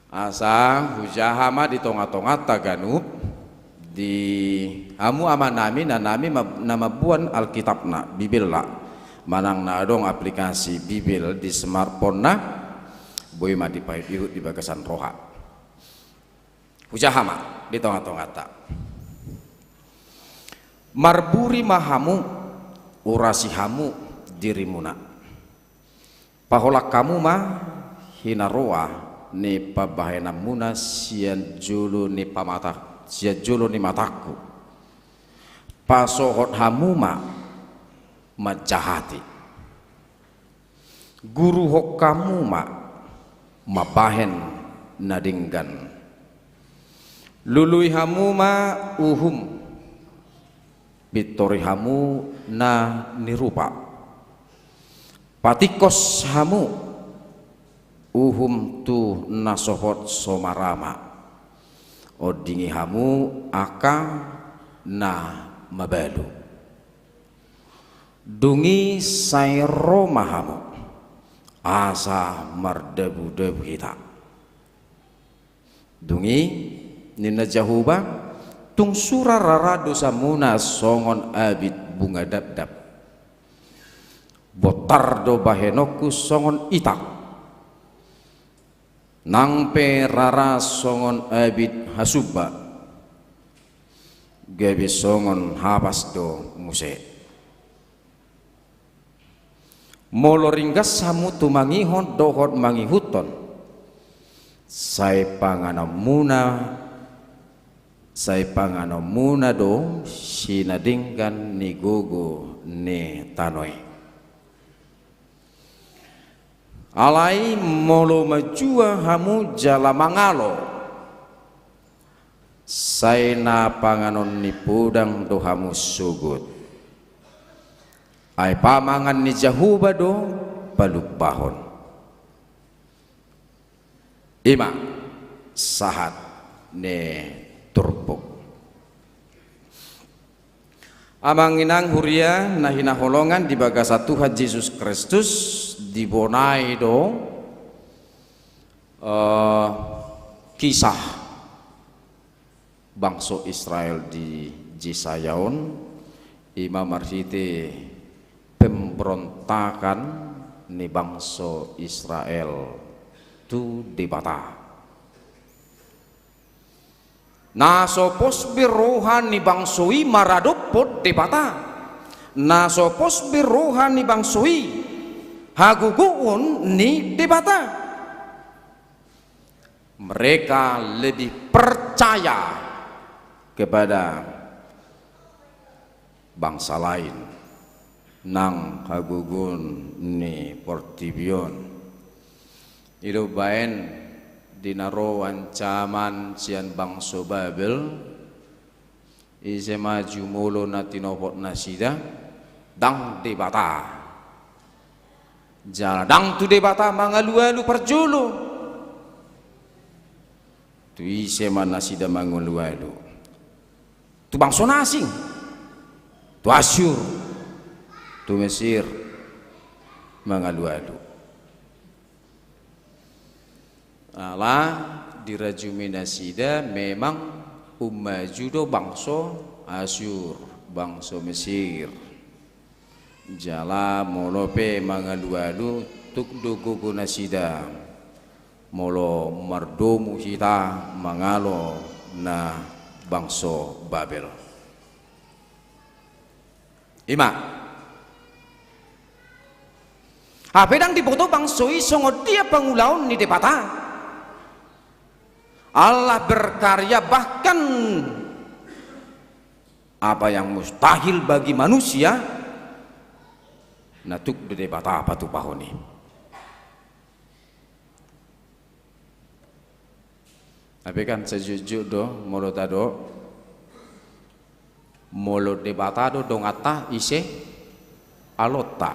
S4: asa hujahama di tonga-tonga taganub di hamu amanami nanami nama buan alkitabna bibilna manang nadong aplikasi bibil di smartphone na boy ma dipahit ihut di bagasan roha hujahama di tonga-tonga ta marburi mahamu urasihamu dirimuna paholak kamu mah hinaroa ni pabahena muna sian julu ni pamata sian julu ni mataku pasohot hamuma majahati guru hok kamu mabahen nadinggan lului hamuma uhum bitori hamu na nirupa patikos hamu uhum tu nasohot somarama odingi hamu aka na mabalu dungi sairo mahamu asa mardebu-debu kita dungi nina jahuba tung sura rara dosa muna songon abid bunga dab-dab botar do bahenoku songon itak nang pe rara songon abid hasubba gabi songon habas do muse moloringgas samu tumangihon dohot mangihuton sai pangano muna do sinadinggan ni gogo ni tanoi alai molo majua hamu jala mangalo sai na panganon ni pudang do hamu sugut ai pamangan ni jahuba do palupahon ima sahat ne turpuk amanginang huria nahina holongan di bagasa Tuhan Yesus Kristus dibonai do kisah bangsa Israel di Jesayaon ima marhite pemberontakan ni bangsa Israel tu debata nasopos birohan ni bangsoi maradopot debata nasopos birohan ni bangsoi haguguun ni debata mereka lebih percaya kepada bangsa lain nang hagugun ni portibion itu baen dinaro ancaman sian bangso Babel ise maju mulu na tinopot nasida dang debata jala dang tu debata mangalu-alu perjulu tu ise man nasida mangulu-alu tu bangso nasing tu tu Asyur, tu Mesir mengalu-alu. Allah dirajumi nasida memang ummajudo bangsa Asyur, bangsa Mesir. Jala molope mangalu-alu tuk dugu nasida. Molo mardomu kita mangalo na bangsa Babel. Ima. Pedang dibutuh bangsoi songo dia pangulaun ni depata. Allah berkarya bahkan apa yang mustahil bagi manusia natuk de depata apa tu pahoni. Tapi kan sejujur do molo tado molo debata do dongata ise alota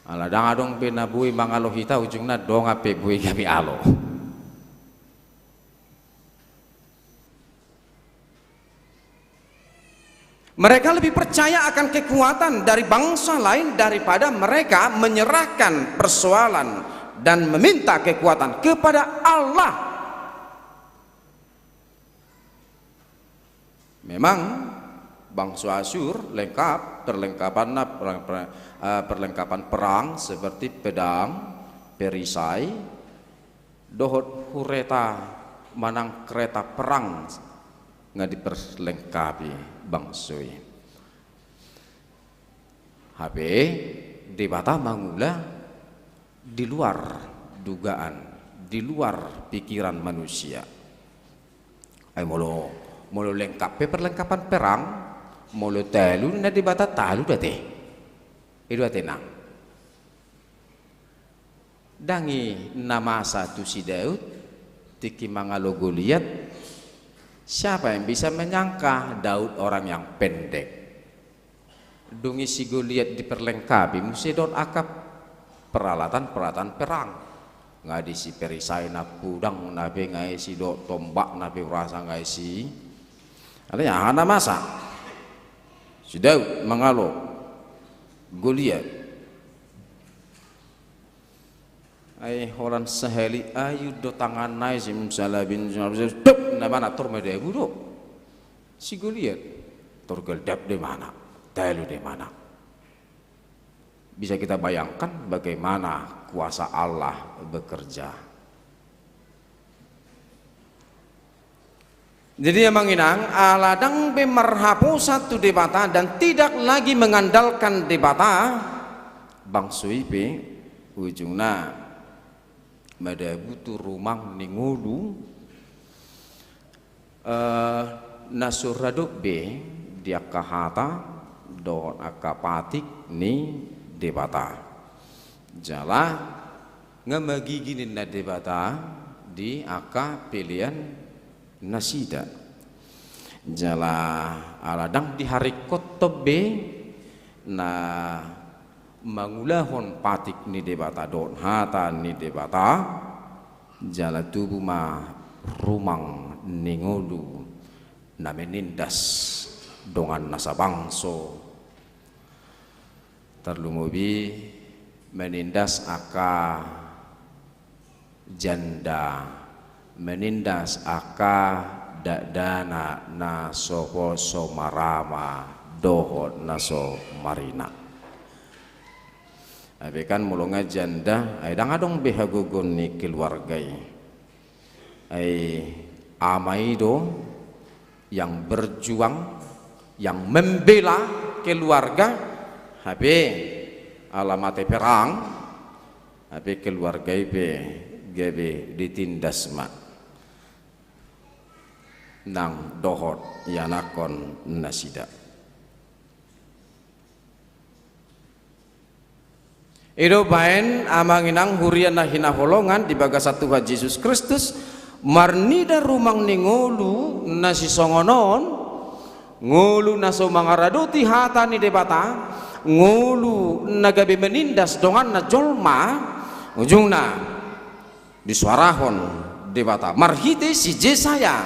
S4: ala dang adong penabui mangalo hita ujungna dong ape bui kami alo. Mereka lebih percaya akan kekuatan dari bangsa lain daripada mereka menyerahkan persoalan dan meminta kekuatan kepada Allah. Memang bangsa Asyur lengkap perlengkapan perang seperti pedang, perisai, dohot hureta manang kereta perang nggak diperlengkapi bangsoi. HP di bata mangula di luar dugaan, di luar pikiran manusia. Molo lengkap perlengkapan perang, molo talu na di bata talu date. Itu tenang. Dangi nama satu si Daud tiki mangalo Goliat. Siapa yang bisa menyangka Daud orang yang pendek? Dungi si Goliat diperlengkapi mesti don akap peralatan perang. Nggak disi perisai na pudang nabe ngai si do tombak nabe rasa ngai si. Artinya hana masa. Si Daud mangalo Goliat. Ai orang seheli ayu do tangan nai sim salabin tup na mana tor mede budo si Goliat torgal dap de mana talu de mana. Bisa kita bayangkan bagaimana kuasa Allah bekerja. Jadi yang menginang aladang bemerhapu satu debata dan tidak lagi mengandalkan debata bang suipe ujungna mada butuh rumang ningulu nasuraduk be dia kahata don akapatik ni debata jala ngamagiginin na debata di aka pilihan nasida jala aladang di hari kotobe na mangulahon patik ni debata don hata ni debata jala tubuh ma rumang ningolu na menindas dongan nasa bangso terlumubi menindas aka janda menindas aka dadana nasopo somarama dohot naso marina. Tapi kan mulunga janda ay dangadong behagugon ni keluargai ay amai do yang berjuang yang membela keluarga habe alamate perang habe keluarga be gebe ditindas mak nang dohot yanakon nasida. Ido baen amanginang hurian na hinaholongan di bagasa Tuhan Yesus Kristus marnida rumang ningolu nasi songonon ngulu naso mangaradoti hata ni debata ngulu nagabe menindas dongan na jolma ujungna disuarahon debata marhite si Jesaya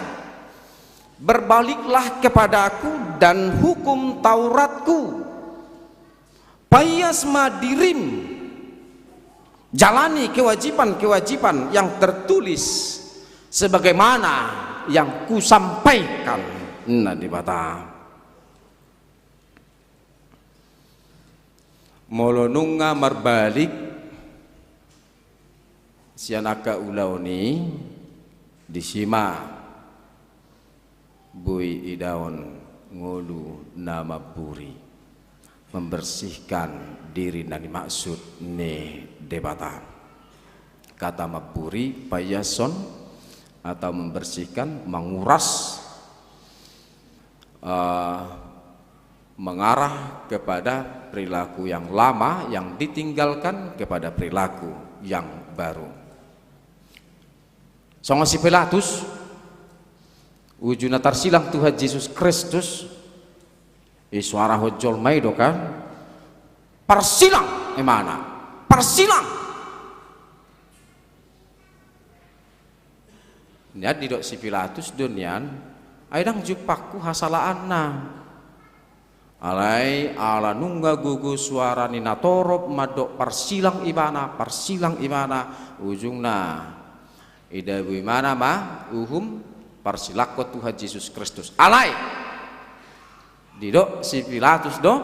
S4: berbaliklah kepadaku dan hukum Tauratku, payasma dirim, jalani kewajiban-kewajiban yang tertulis sebagaimana yang kusampaikan. Nah, dibata molonunga marbalik sianaka ulauni disima bui idaon ngolu nama buri, membersihkan diri nani maksud ne debata. Kata maburi payason atau membersihkan, menguras, mengarah kepada perilaku yang lama yang ditinggalkan kepada perilaku yang baru. Songo si Pilatus wujuna tarsilang Tuhan Yesus Kristus suara hojol maido kan persilang emana persilang niat didok si Pilatus dunian aidang jupaku hasalaanna alai ala nungga gugu suara nina torop madok persilang imana ujungna ida bimana ma uhum persilakot Tuhan Yesus Kristus alai didok si Pilatus do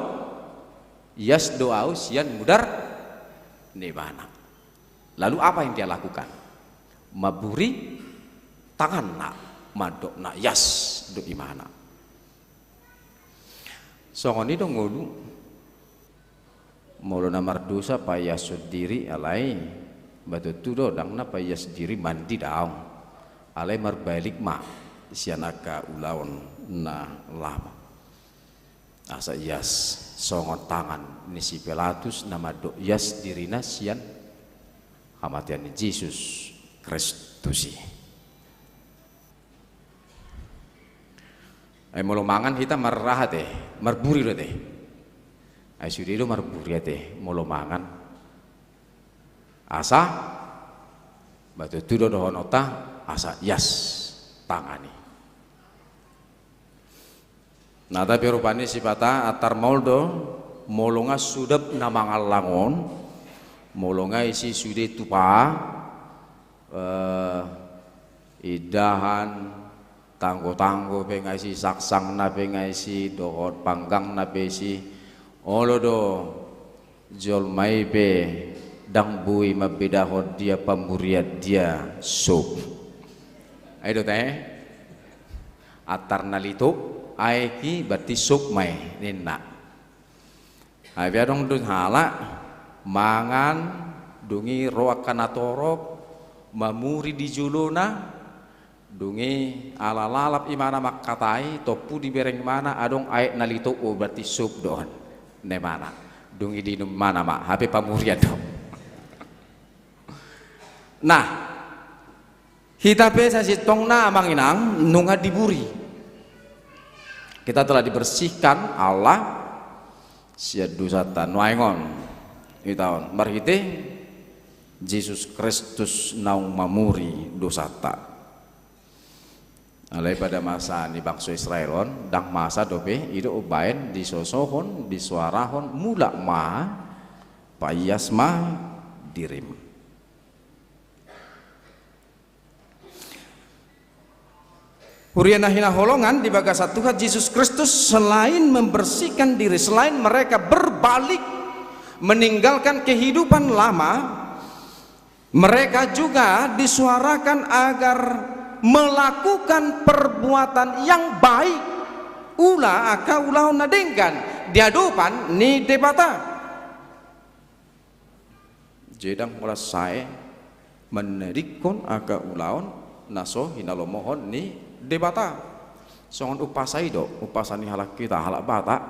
S4: yas doau sian mudar nebana. Lalu apa yang dia lakukan? Maburi tangan nak madok nak yas do imana. Songoni dong ngulu molona mardosa payasud diri alai batu tudo dang na payas diri mandi daung alai marbalik ma sianaka ulawan na lama asa yas songon tangan ni si Pilatus nama do yas dirina sian hamatian ni Yesus Kristus. Ay molomangan kita marrah teh marburi teh ay sudido marburi teh molomangan asa batu tudo dohonota asa yas tangani. Nah tapi rupanya sifata atar moldo molonga sudap namangal langon molonga isi sude tupa idahan tanggo-tanggo pengaisi saksang na pengaisi dohot panggang na pesi olodo jol maipe dang bui mabedahot dia pamuriat dia sob ayo teh atar nalito aiki berarti sok mai nina. Hai biadong dung hala mangan dungi roakan atorok mamuri di juluna dungi ala lalap imana makatai topu di bereng mana adong aik nalito o berarti sok doon ne mana dungi di mana mak hape pamurian dong. Nah hitape sasitong na amanginang nunga diburi. Kita telah dibersihkan Allah siad dosata nuaingon itaon marhite Yesus Kristus naung mamuri dosata alai pada masa ni bangsa Israelon dang masa dobe itu ubain disosohon disuarahon mulak ma payasma dirim. Huriana hina holongan di bagasa Tuhan Yesus Kristus selain membersihkan diri, selain mereka berbalik meninggalkan kehidupan lama, mereka juga disuarakan agar melakukan perbuatan yang baik. Ula aka ulau nadengkan di hadapan ni debata. Jedang mula saya menedikon aka ulaun naso hinalomohon ni debata songon upasai do upasani halak kita halak bata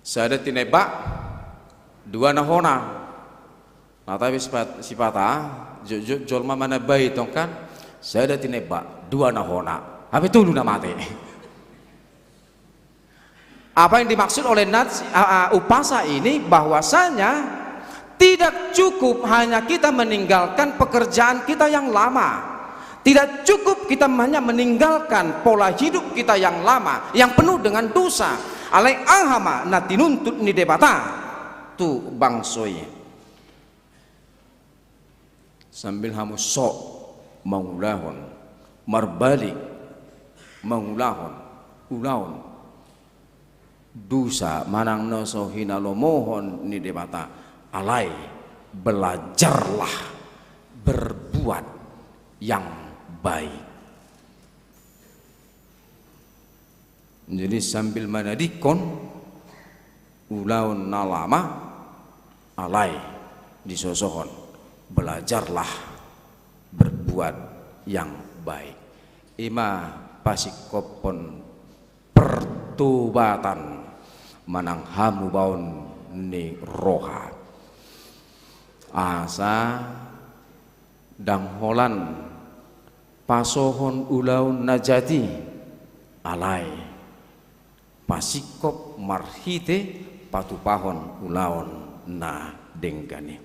S4: saya ada tineba dua nahona nah tapi sifata jolma mana bayi tongkan saya ada tineba dua nahona apa itu lu mati. Apa yang dimaksud oleh upasa ini bahwasanya tidak cukup hanya kita meninggalkan pekerjaan kita yang lama, Tidak cukup kita hanya meninggalkan pola hidup kita yang lama, yang penuh dengan dosa. Alai ahama natinuntut ni debata tu bangsoi. Sambil hamu sok mengulahon, marbalik mengulahon, ulahon. Dosa manang noso hinalomohon ni debata. Alai belajarlah berbuat yang baik. Jadi sambil manadikon ulaun nalama alai disosohon belajarlah berbuat yang baik. Ima pasikopon pertobatan manang hamu baun ni roha asa dangholan pasohon ulaun najati alai pasikop marhite patupahon ulaun na denggani.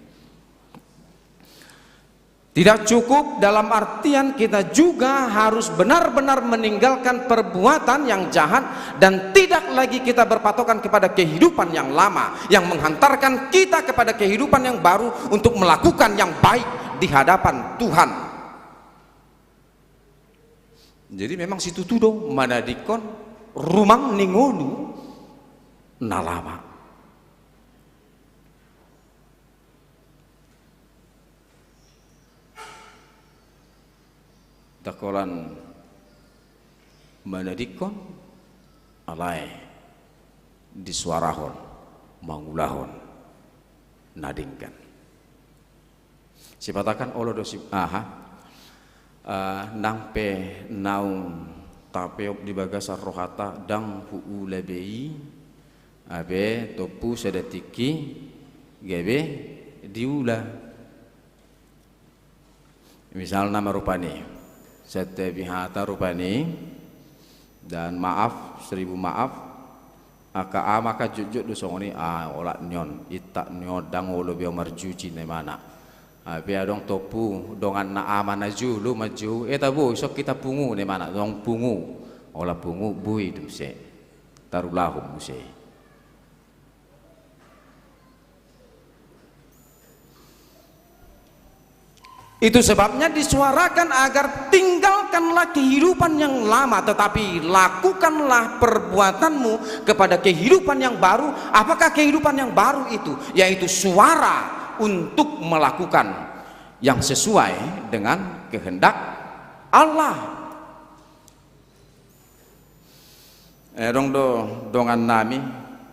S4: Tidak cukup, dalam artian kita juga harus benar-benar meninggalkan perbuatan yang jahat dan tidak lagi kita berpatokan kepada kehidupan yang lama yang menghantarkan kita kepada kehidupan yang baru untuk melakukan yang baik di hadapan Tuhan. Jadi memang situ tudo manadikon rumang ningonu nalama. Takolan manadikon alai disuarahon mangulahon nadingkan. Sipatakan olo dosip nangpe naung tapeop di bagasar rohata dang hu lebei abe topu sedatiki gebe diula. Misal nama rupani sete bihata rupani dan maaf 1000 maaf aka maka jujur dosongoni olat nyon itak nyodang olo bio marjuci ne mana abe adong topu dongan na amana lu maju tabu sok kita pungu ne mana dong pungu ola pungu bui duse tarulahum muse. Itu sebabnya disuarakan agar tinggalkanlah kehidupan yang lama, tetapi lakukanlah perbuatanmu kepada kehidupan yang baru. Apakah kehidupan yang baru itu? Yaitu suara untuk melakukan yang sesuai dengan kehendak Allah. Dongan nami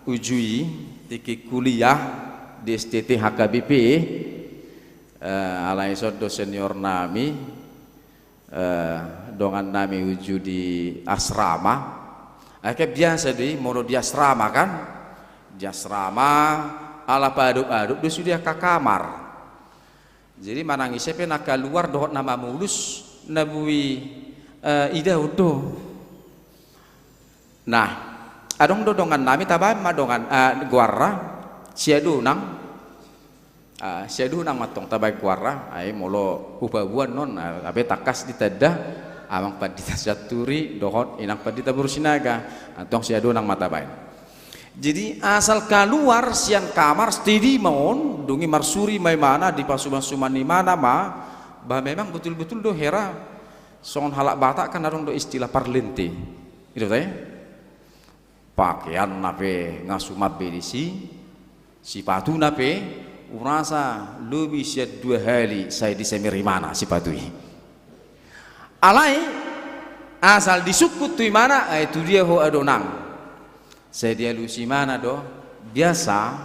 S4: ujui tiki kuliah di STT HKBP. Alai sodo senior nami dongan nami uju di asrama. Kayak biasa di moro di asrama kan, di asrama ala paduk-aduk dia sudah ke kamar. Jadi manangis sepe nak keluar dohot nama mulus nabui ida utuh. Nah adong dongan nami tabah madongan guara siadu nang siadu nang matong tabay kuara ay molo upabuan non abe takas diteda amang padita saturi dohot inang padita bersinaga antong siadu nang matabay. Jadi asal keluar sian kamar stidi maon dungi marsuri may mana di pasuman-suman ni mana bah memang betul-betul do hera songon halak batak kan arong do istilah parlente itu teh pakaian nape ngasumat bedisi sipatu nape urasa lebih siat 2 hari saya disemiri mana sipatu ini alai asal disukut tu mana itu dia ho adonang saya dia lusi mana do biasa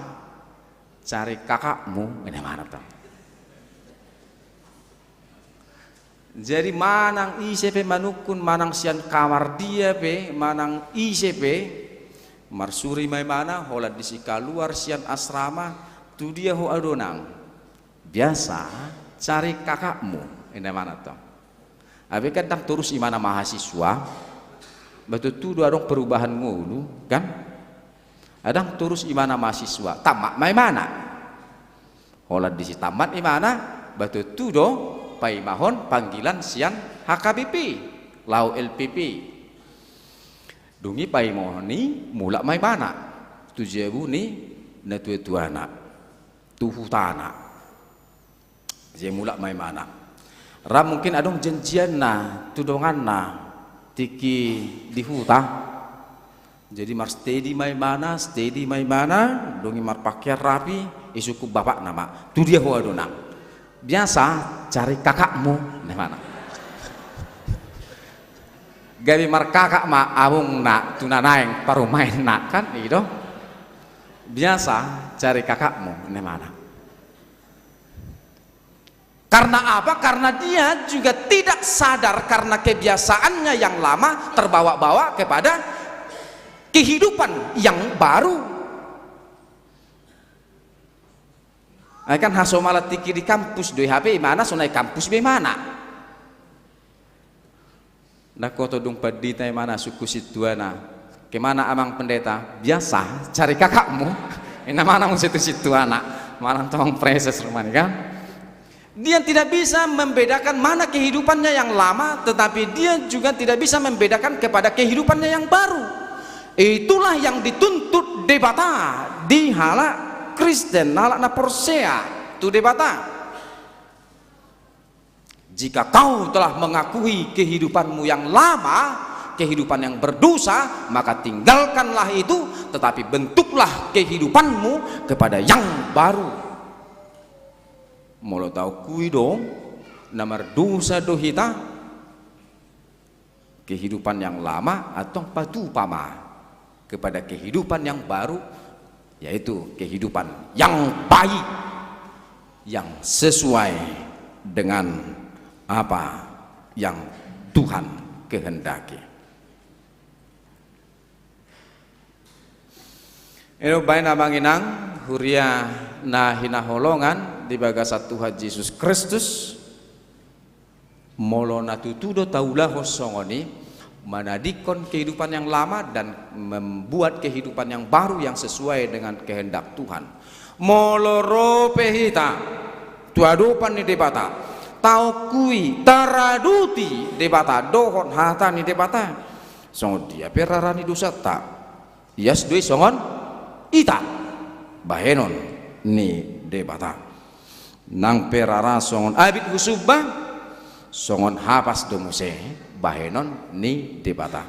S4: cari kakakmu ini mana tau. Jadi manang ICP manukun manang sian kamar dia pe manang ICP marsuri may mana holat disika luar sian asrama tu dia ho adonang biasa cari kakakmu ini mana toh abe kadang terus imana mahasiswa betul tu adong perubahan ngulu kan adang terus imana mahasiswa tamat may mana holat disi tamat imana betul tu do pai mahon panggilan sian HKBP lau LPP dungi pai mohon ni mula mai bana tu jebu ni na tuana tu hutana je mula mai mana ram mungkin adong janjian na tudongan na tiki di huta jadi mar steady mai mana dongi mar pakaian rapi isuku bapak nama tu dia hoa dona biasa cari kakakmu di mana gabi mar kakak ma abung nak tunanaeng paru main nak kan gitu biasa cari kakakmu di mana karena apa? Karena dia juga tidak sadar karena kebiasaannya yang lama terbawa-bawa kepada kehidupan yang baru. Kan hasomala tiki di kampus doi HP mana sonai kampus be mana? Nak koto dung padita mana suku situana? Kemana amang pendeta? Biasa cari kakakmu. Ina mana mau situ anak? Malah tong preses rumah ini kan? Dia tidak bisa membedakan mana kehidupannya yang lama, tetapi dia juga tidak bisa membedakan kepada kehidupannya yang baru. Itulah yang dituntut debata di hala Kristen, hala na Persea, tu debata. Jika kau telah mengakui kehidupanmu yang lama, kehidupan yang berdosa, maka tinggalkanlah itu, tetapi bentuklah kehidupanmu kepada yang baru. Molo tahu kui dong namar dosa dohita kehidupan yang lama atau patu pama kepada kehidupan yang baru, yaitu kehidupan yang baik yang sesuai dengan apa yang Tuhan kehendaki. Eno baina manginang huria na hinaholongan di bagasa Tuhan Yesus Kristus molo natutudo taulah hosongoni menadikon kehidupan yang lama dan membuat kehidupan yang baru yang sesuai dengan kehendak Tuhan. Molo ropehita tuadupan ni debata tau kui taraduti debata dohon hata ni debata songon dia perarani dosata yas doi songon ita bahenon ni debata nang perara songon abit husubah songon hapas domuse bahenon ni debata.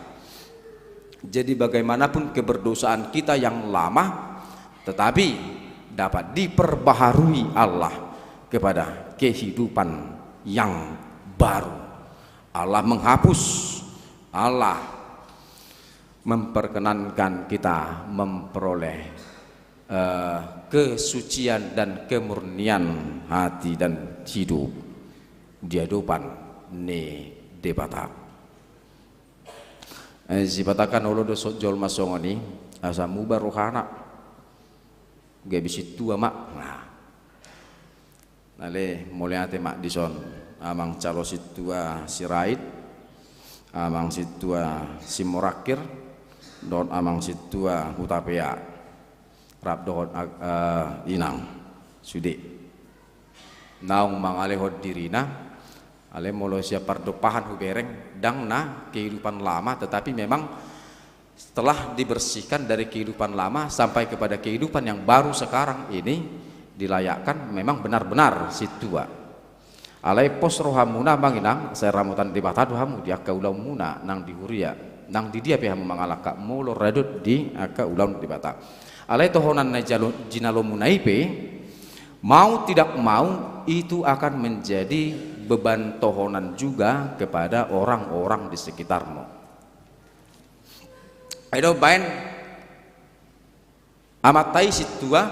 S4: Jadi bagaimanapun keberdosaan kita yang lama tetapi dapat diperbaharui Allah kepada kehidupan yang baru. Allah menghapus, Allah memperkenankan kita memperoleh kesucian dan kemurnian hati dan hidup di hadapan ni debata. Sibatakan ulo do sojol masongoni asa mubar rohana gak bisa tua mak. Nah, nale mulai ate mak dison amang calo situa sirait amang situa simorakir don amang situa hutapea rap dohon inang sudi naung mangalehod dirina ale molo siap pardopahan hubereng dang na kehidupan lama, tetapi memang setelah dibersihkan dari kehidupan lama sampai kepada kehidupan yang baru sekarang ini dilayakkan memang benar-benar situa alai pos rohamuna banginang saya ramutan di batadu hamu di akka ulau muna nang di huria nang di dia pehamu mangalaka molo radut di akka ulau di bata alai tohonan na jinalo munaipe mau tidak mau itu akan menjadi beban tohonan juga kepada orang-orang di sekitarmu. Ayo bain amatai situa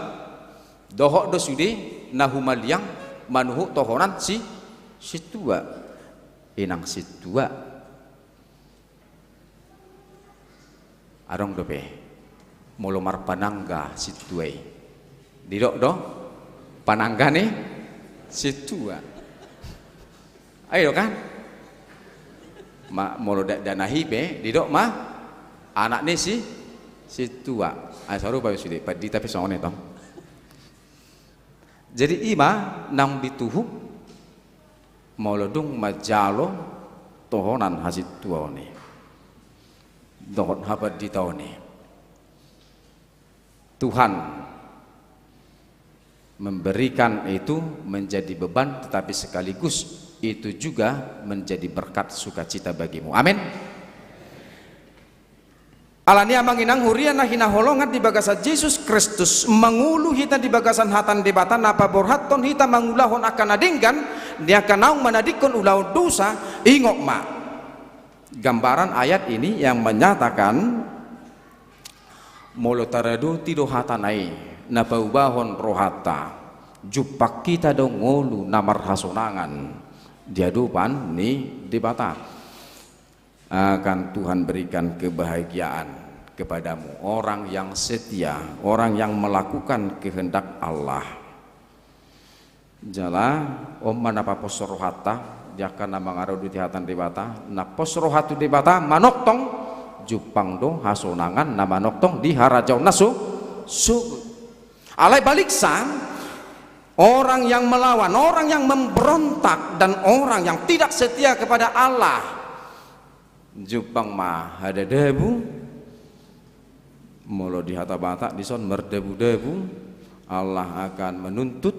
S4: dohok do sudi nahumaliang manuhu tohonan si situa inang situa arong dope molomar panangga situai didok do panangga nih situa. Ayo kan mak molo dana hibe didok mah anak ni si tua ay saru pa sudi padi tapi songone tong jadi ima nang dituhu Mauludung majalo tohonan hasit tuone. Dohot habat di tahun. Tuhan memberikan itu menjadi beban, tetapi sekaligus itu juga menjadi berkat sukacita bagimu. Amin. Alania manginang hurian hina holongan di bagasan Yesus Kristus mengulu hita di bagasan hatan debatan apa borhaton hita mangulahon akan adinggan dia akan menadikon ulau dosa ingok ma. Gambaran ayat ini yang menyatakan molotarado tido hatanai napaubahon rohata jupak kita dong ngolu namar hasonangan diadupan ni debata akan Tuhan berikan kebahagiaan kepadamu, orang yang setia, orang yang melakukan kehendak Allah. Jala om manapa posrohata dia kana mangarudu tihatan debata na posrohatu debata manoktong jupang do hasonangan na manoktong di harajau nasu su alai baliksan orang yang melawan, orang yang memberontak dan orang yang tidak setia kepada Allah jupang mah ada debu molo di hata batak dison merdebu-debu Allah akan menuntut,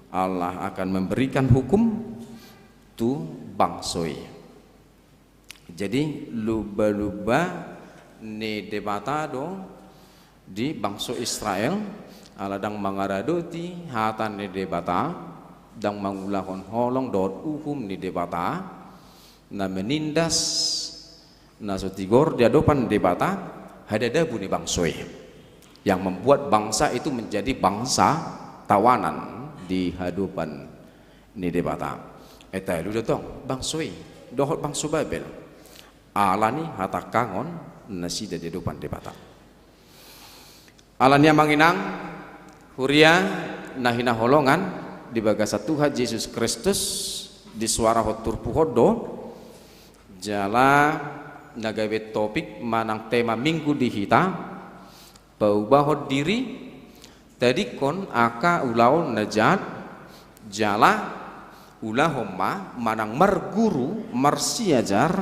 S4: Allah akan memberikan hukum tu bangsoi. Jadi luba-luba ni debatado di bangso Israel aladang mangarado ti hatan ni debata dang mangulahon holong dot hukum ni debata na menindas na sotigor di hadapan debata hadadabu ni bangsoi yang membuat bangsa itu menjadi bangsa tawanan di hadapan ni debata. Eta lu datang bangsoi dohot bangso Babel alani hata kangon nasi di hadapan debata. Alania manginang huria nahina holongan di bagasa Tuhan Yesus Kristus di suara hotur puhodo jala nagawe topik manang tema minggu di hita paubahot diri tadi kon aka ulau najat jala ulahomma manang marguru marsiajar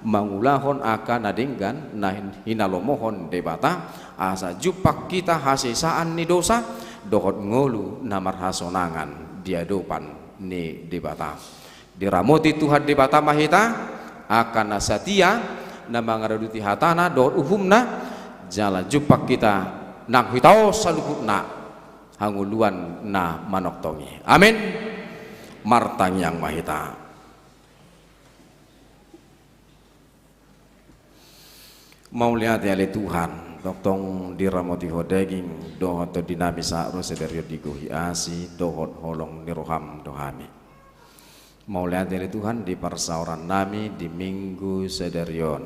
S4: mangulahon aka nadinggan nahin hinalomohon debata asa jupak kita hasisaan ni dosa dohot ngolu namar hasonangan diadopan ni debata diramoti Tuhan debata mahita akan nasatia na mangaraduti hatana dohot uhumna jala jupak kita nang hitao salukutna hanguluan na manoktongi. Amin. Martang yang mahita. Mau lihat ya Tuhan doktong diramoti hodeging dohot dinamisa rosederio diguhi asi dohot holong niroham dohami. Mau lihat dari Tuhan di persauran nami di minggu sederion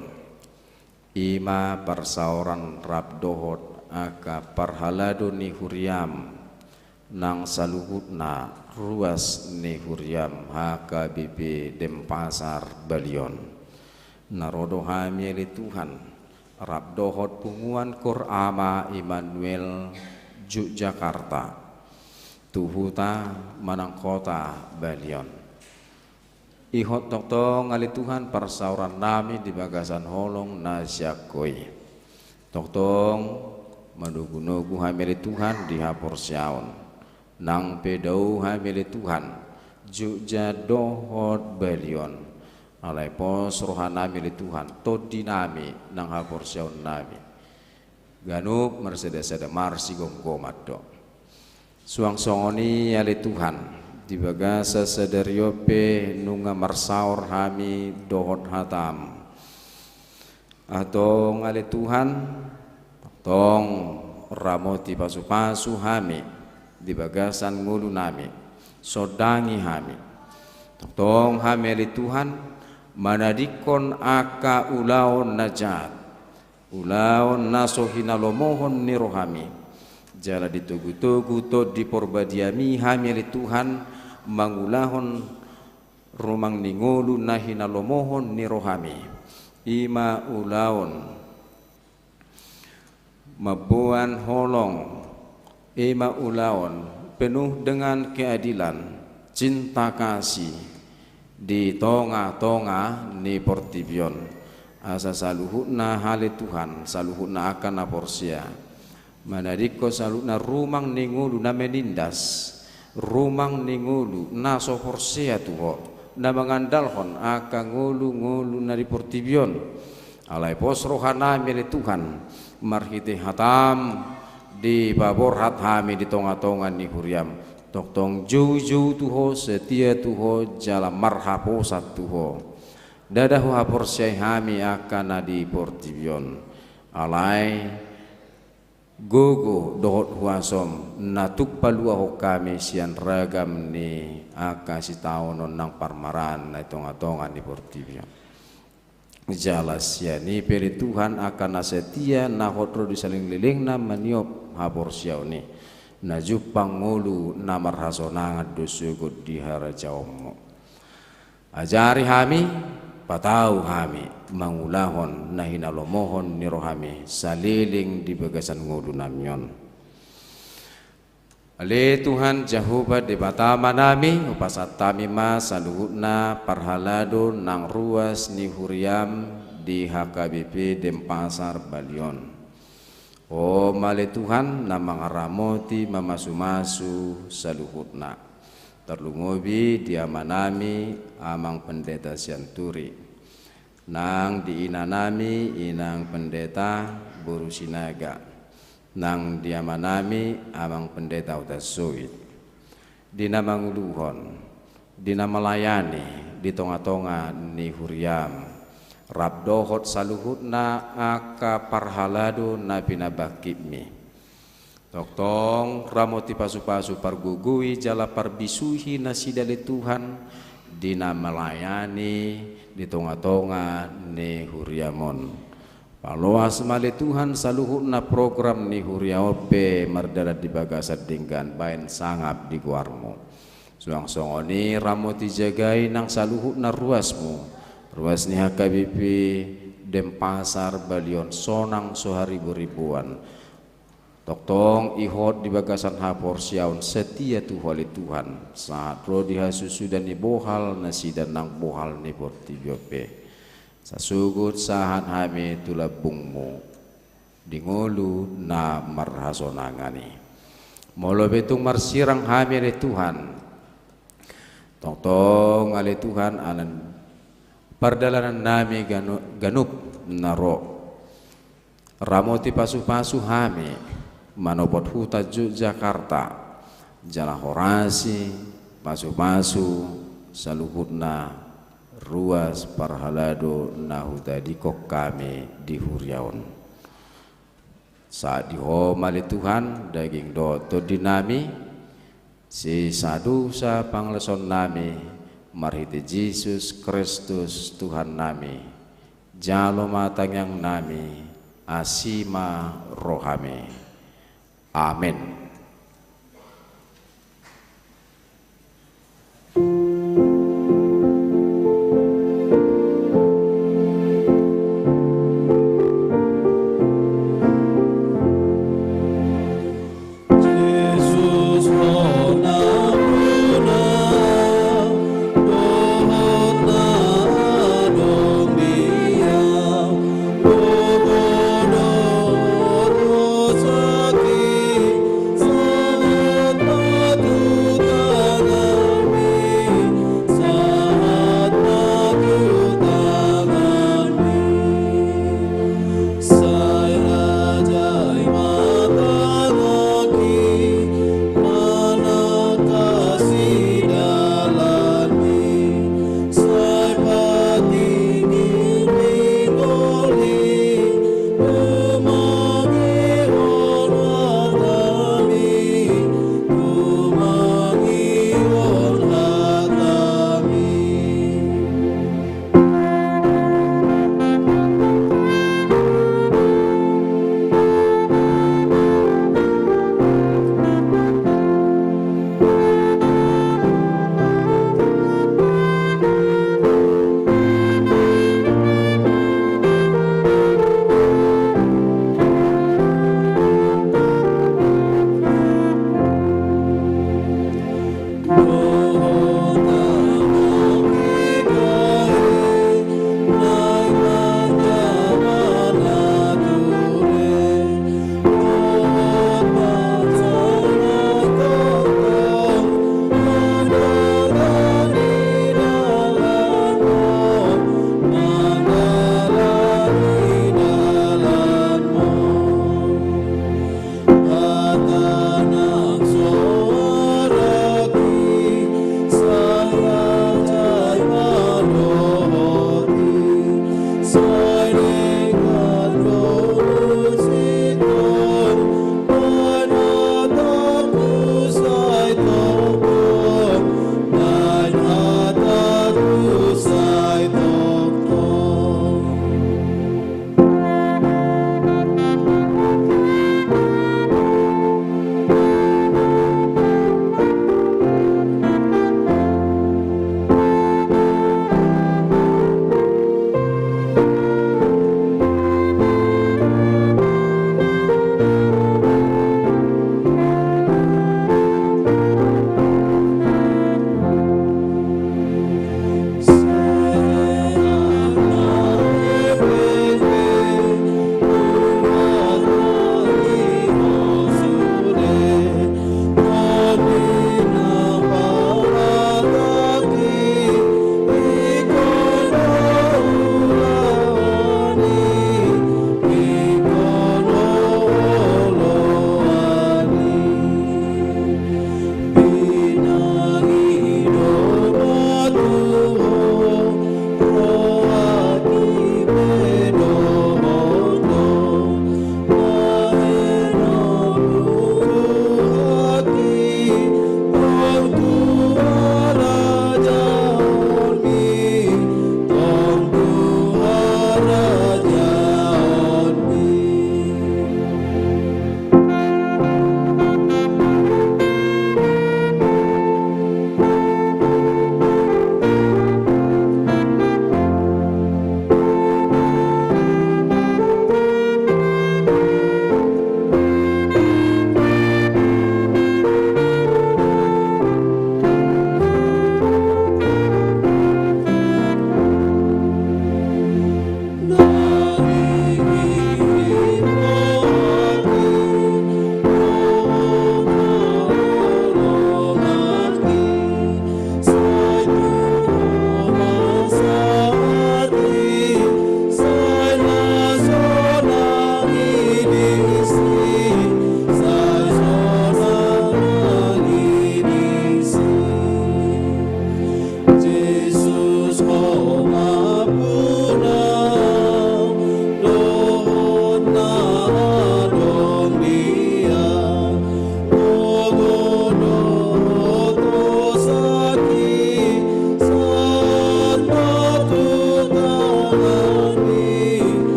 S4: ima persauran rab dohot aka parhalado ni huriam nang saluhutna ruas ni huriam haka bibi Denpasar Balion narodo hamili Tuhan rab dohot punguan Korama Immanuel Yogyakarta tuhuta manang kota Balion. Ihot toktong ngali Tuhan persauran nami di bagasan holong nasyakoi toktong manugu-nugu hamili Tuhan di hapor syaun nang pedau hamili Tuhan Jogja dohot Balion alai pos rohana hamili Tuhan todi nami nang hapor syaun nami ganup mercedes ada marsi gomgomat do suang songoni ali Tuhan di bagasa sadariope nunga marsaur hami dohot hatam atong ali Tuhan tong ramoti pasu-pasu hami di bagasan ngulu nami sodangi hami tong hami ali Tuhan manadikon aka ulaon najat ulaon nasohina lomohon nirohami jala ditugu-tugu to diporbadiami hami ali Tuhan mangulahon rumang ningulu nahina lomohon nirohami ima ulaon mabuan holong ima ulaon penuh dengan keadilan cinta kasih di tonga-tonga ni portibion asa saluhutna hale Tuhan saluhutna akan aporsia manadiko salutna rumang ningulu na menindas rumang ningulu na soporsia tuho na mengandalhon akan ngulu-ngulu na di portibion alai pos rohana mele Tuhan marhite hatam di babor hathami di tonga-tonga ni huriam tong jauh-jauh tuho setia tuho jala marhaposat tuho dadahu haporsiai hami akan di portibion alai gogo dohot huasom natuk palua hokami sian ragam ni akasi taonon nang parmaran na tonga-tonga di portibion jelas ya ni peri Tuhan akan setia na hotro di saling liling na maniop haporsiau ni na jupang ngulu na marhasonangan dosugot di harajaomo ajari hami patau hami mangulahon na hinalomohon ni rohami saliling di bagasan ngulu namyon ale Tuhan Jehovah di batama nami upasatami mas saluhutna parhalado nang ruas ni huriam di HKBP Denpasar Balion. Oh male Tuhan na mangaramoti mamasu-masu saluhutna terlungobi diamanami amang pendeta Sianturi nang diinanami inang pendeta Buru Sinaga nang diamanami amang pendeta Utasuit dina manguluhon dina melayani di tonga-tonga ni huriam rabdohot saluhutna aka parhalado na pinabakibmi toktong ramoti pasu-pasu pargugui jala parbisuhi na sidali Tuhan dina melayani di tonga-tonga ni huriamon Paloas mali Tuhan saluhutna program ni huriaope mardara di bagasat dinggan bain sangap di guarmu suang songoni ramoti jagai nang saluhutna ruasmu ruas ni HKBP Denpasar Balion sonang soharibu-ribuan toktong ihot di bagasan haporsiaun setia tuhali Tuhan saat ro dihasusu dan ni bohal nasi dan nang bohal ni portibiope sasugut sahat hami tulabungmu dingolu na marhasonangani molo betung marsirang hami ale Tuhan tong ale Tuhan anan pardalanan nami ganup naro ramoti pasu-pasu hami manopot huta Jakarta jala horasi pasu-pasu saluhutna ruas parhalado nahuta dikok kami di huriaon saat diho mali Tuhan daging doto dinami si sadu sa pangleson nami marhite Yesus Kristus Tuhan nami jalo matang yang nami asima rohami amin.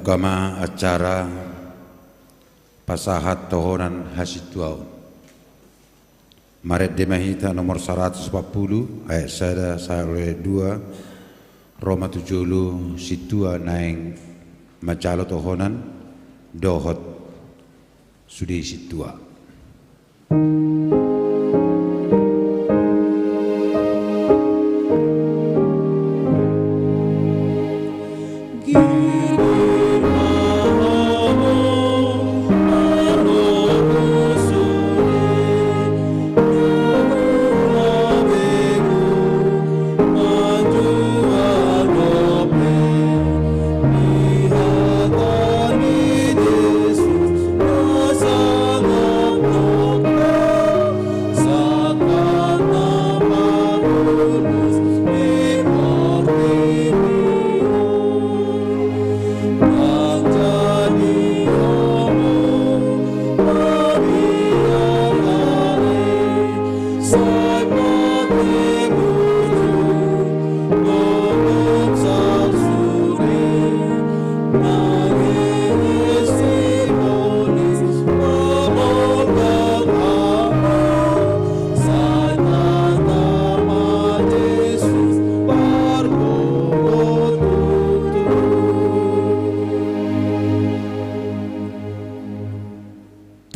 S5: Ukama acara pasahat tohonan hasituau Maret Demahita nomor 140 ayat 1 sampai 2 Roma 70 situa naing macalo tohonan dohot sudi situa.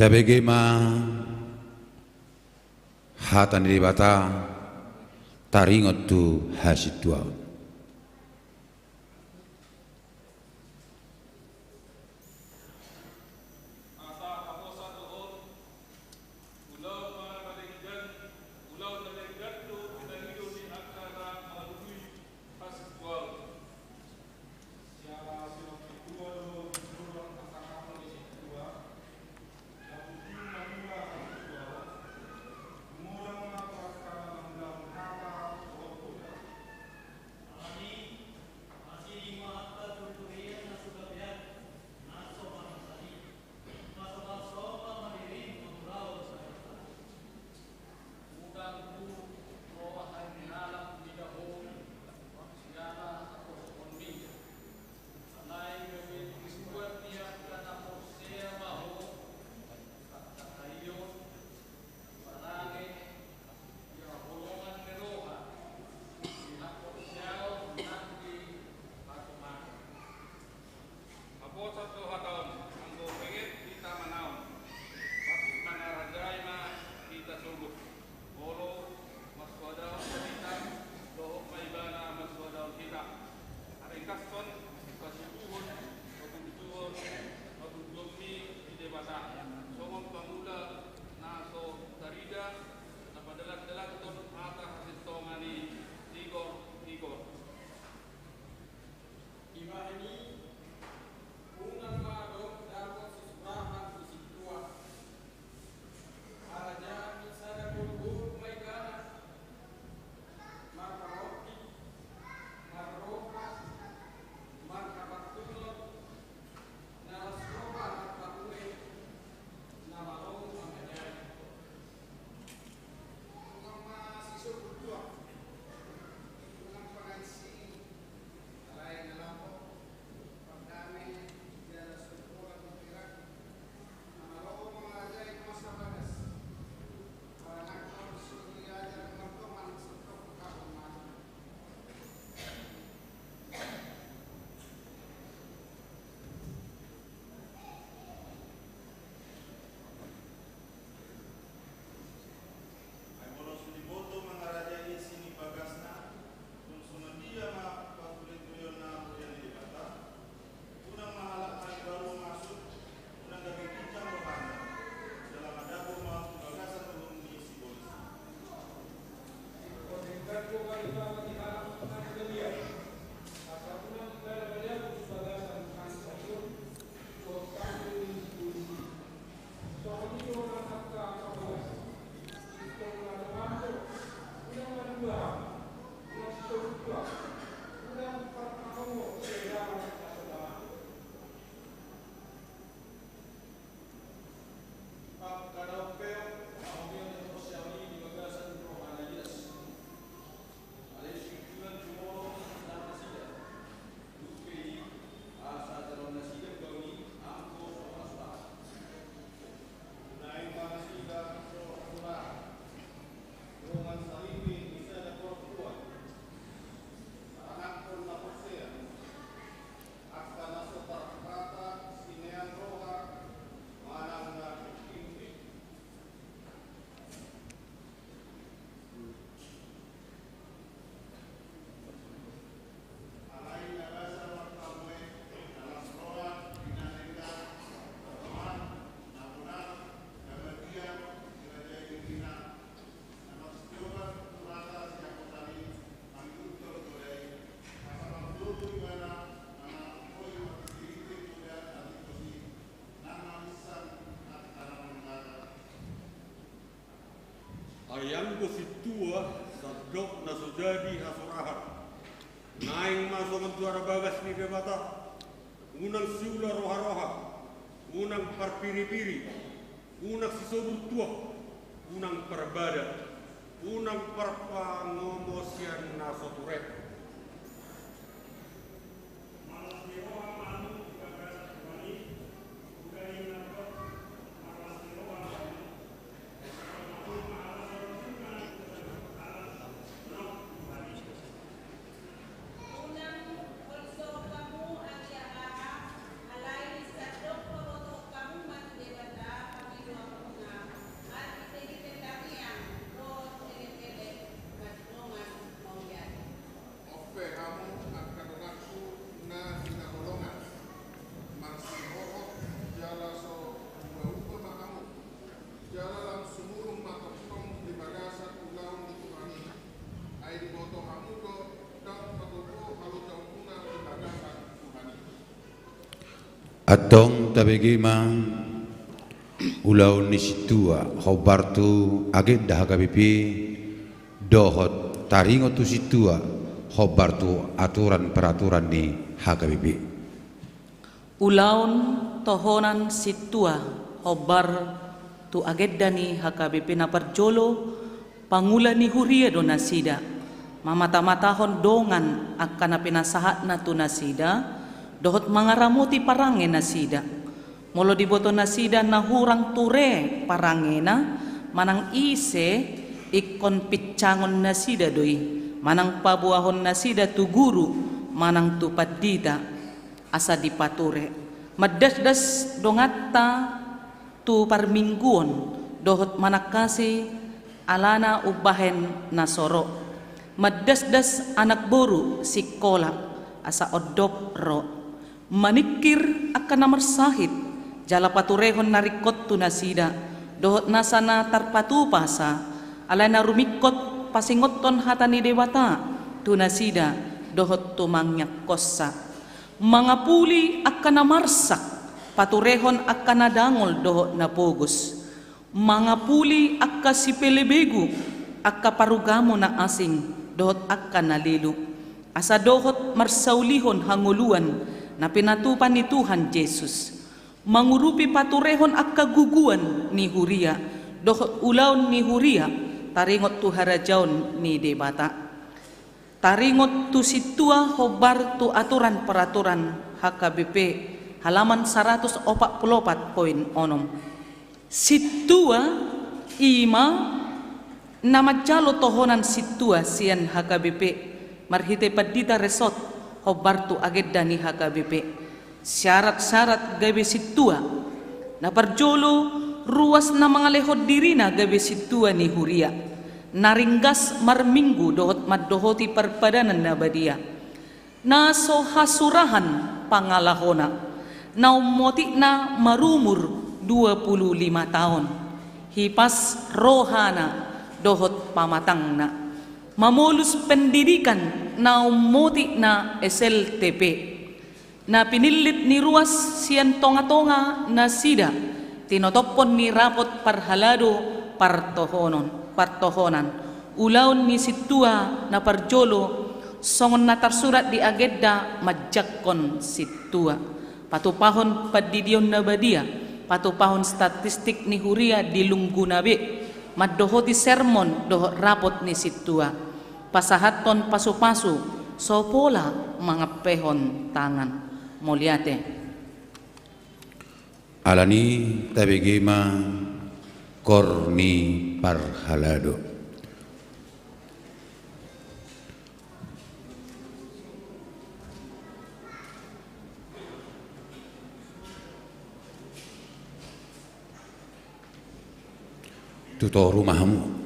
S5: Tabege ma hatan ribata taringot tu hasitua.
S1: ko si tua sadok na sujadi hasurahan. Naing masuk mentuara bagas ni bebata. Unang siula roha-roha. Unang parpiri-piri. Unang sisobur tua. Unang perbada. Unang parpangomosian nasoturek.
S5: Atong tabegima ulau ni situa hobartu agenda HKBP dohot taringo tu situa hobartu aturan peraturan ni HKBP.
S6: Ulaun tohonan situa hobar tu agenda ni HKBP na parjolo pangula ni huria do nasida mamata-matahon dongan akan na pinasahat na tu nasida dohot mangaramuti parange nasida molo diboto nasida na hurang ture parange na manang ise ikon pitcangon nasida doi manang pabuahon nasida tu guru manang tu padita asa dipature maddas-das dongatta tu parmingguon dohot manakasi alana ubahen nasoro maddas-das anak boru sikola asa odop ro manikir akan namar sahid jala paturehon narikot tu nasida dohot nasana tarpatu pasa alana rumikot pasingoton hatani dewata tu nasida dohot tu mangyak kosa mangapuli akan namarsak paturehon akan nadangol dohot napogus mangapuli akka sipelebegu akka parugamo na asing dohot akan nalilu asa dohot marsaulihon hanguluan na pinatupan ni Tuhan Yesus mangurupi paturehon akka guguan ni huria dohot ulaun ni huria taringot tu harajaon ni debata taringot tu situa hobar tu aturan peraturan HKBP halaman 144.6 situa ima namajalo tohonan situa sian HKBP marhite padita resort hobar tu agenda ni HKBP syarat-syarat gabe situa na parjolo ruas na mga lehod diri na gabe situa ni huria naringgas marminggu dohot maddohoti parpadanan na badia naso hasurahan pangalahona naumoti na marumur 25 tahun hipas rohana dohot pamatang na mamulus pendidikan na umuti na SLTP na pinilit ni ruas siyan tonga-tonga na sida tinotopon ni rapot parhalado partohonan ulaon ni situa na parjolo songon na tarsurat di agenda madjakkon situa patupahon padidion na badia patupahon statistik ni huria di lunggunabe maddohoti sermon dohot rapot ni situa pasahaton pasu-pasu sopola mga pehon tangan moliate
S5: Alani tabegima korni parhalado. Tuto rumahmu.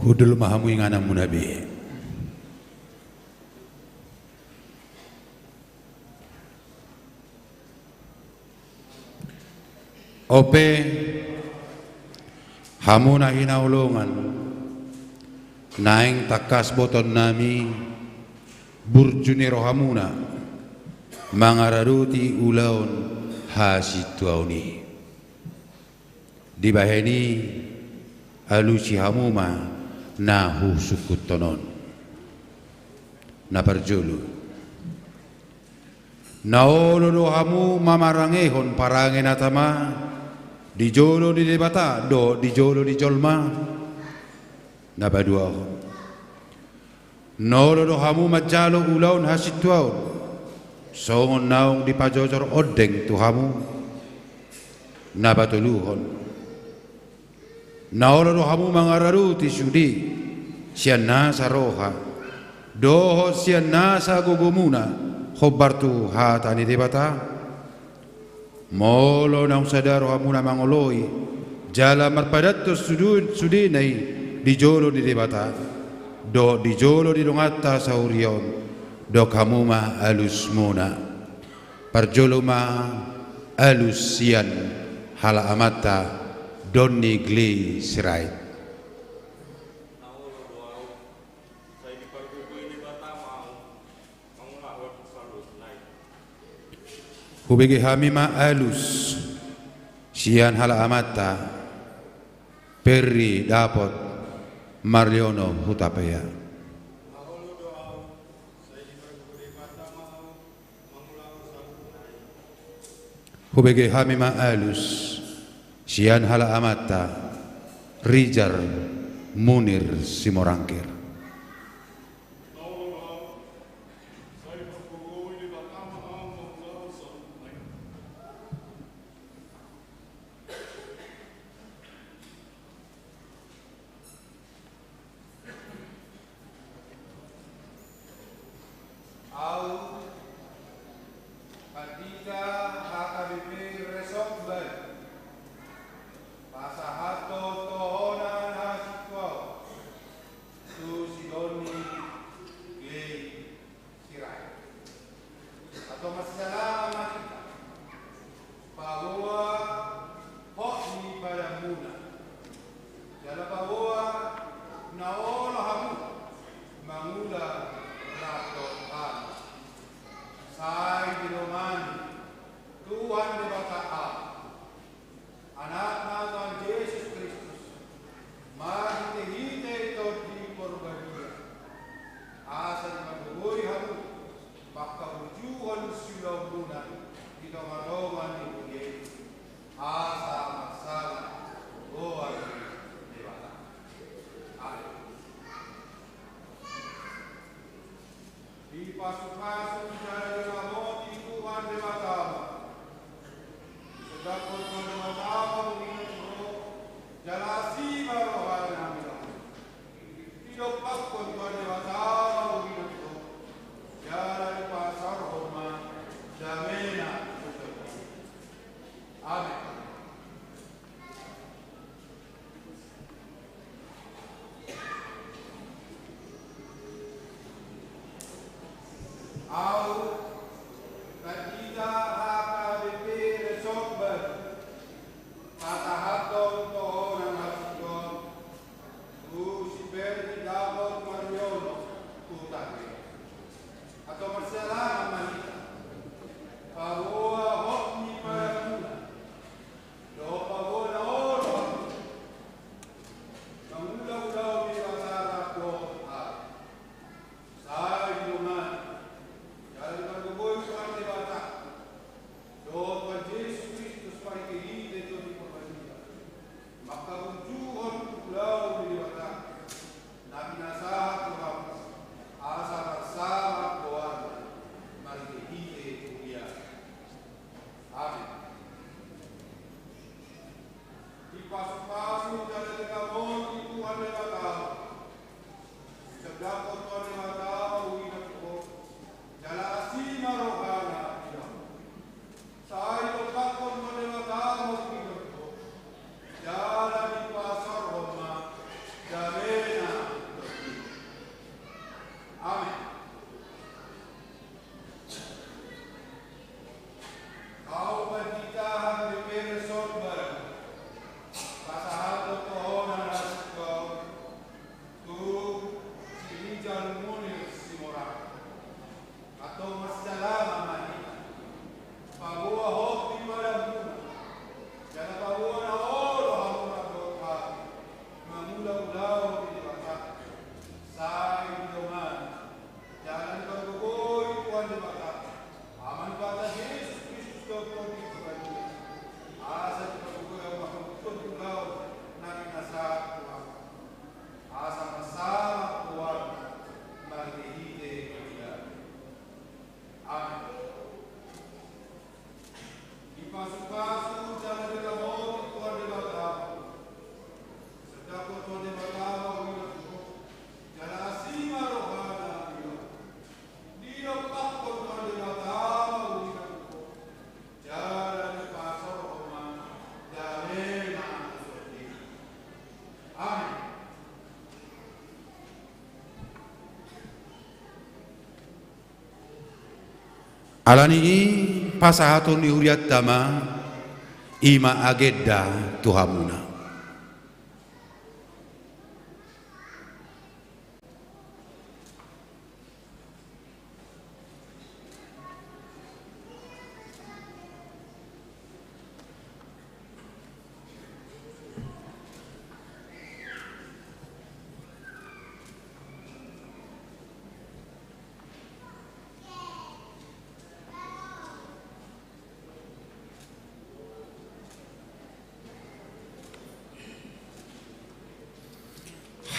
S5: Udul mahamu ingana munabi. Ope hamuna hinaulungan naing takas boton nami burjuniro hamuna mangararuti ulaun hasituauni dibaheni alusi hamuma nahu sukutonon na parjulu naolo hamu mamarangehon parangin atama di jolo di debata do di jolo di jolma nabadua nolo do hamu majalo ulaun hasituaun songon naung di pajojor odeng tu hamu nabatuluhon nolo do hamu mangararuti sudi sian nasa roha doho sian nasa gugumuna khobartu hatani debata molo nang sadaro hamuna mangoloi jala marpadato sudinai di jolo di debata do di jolo di dongata saurion do kamuma alus muna parjoloma alus sian hala amata donni gli sirai hubege hamima alus sian hala amata perri dapot Marliono hutapaya hubege hamima alus sian hala amata Rijar Munir Simorangkir Alani pasahatun ihuriat tama ima agedda tuhamuna.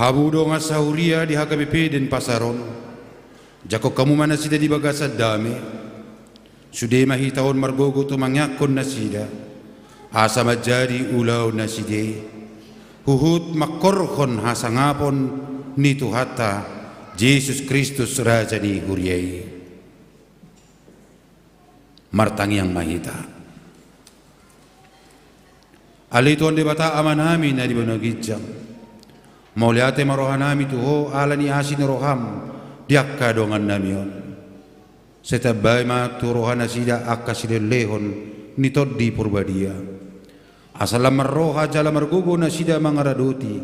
S5: Habudo nga sahuria di HKBP dan pasaron. Jako kamu mana sida di bagasa dami. Sudah mahitahon margogo tu mangyakon na sida. Asa majadi ulaw na sida. Huhut makorkon hasangapon ni Tuhata Yesus Kristus Raja ni huriai. Martang yang mahita. Alituan debata amanami na di banagijang. Mauliate marohanami tuho alani asin roham diakka dongan namion. Setabay ma turohana sida akka lehon nitod di purbadia. Asalam marroha jala margugo na sida mangaradoti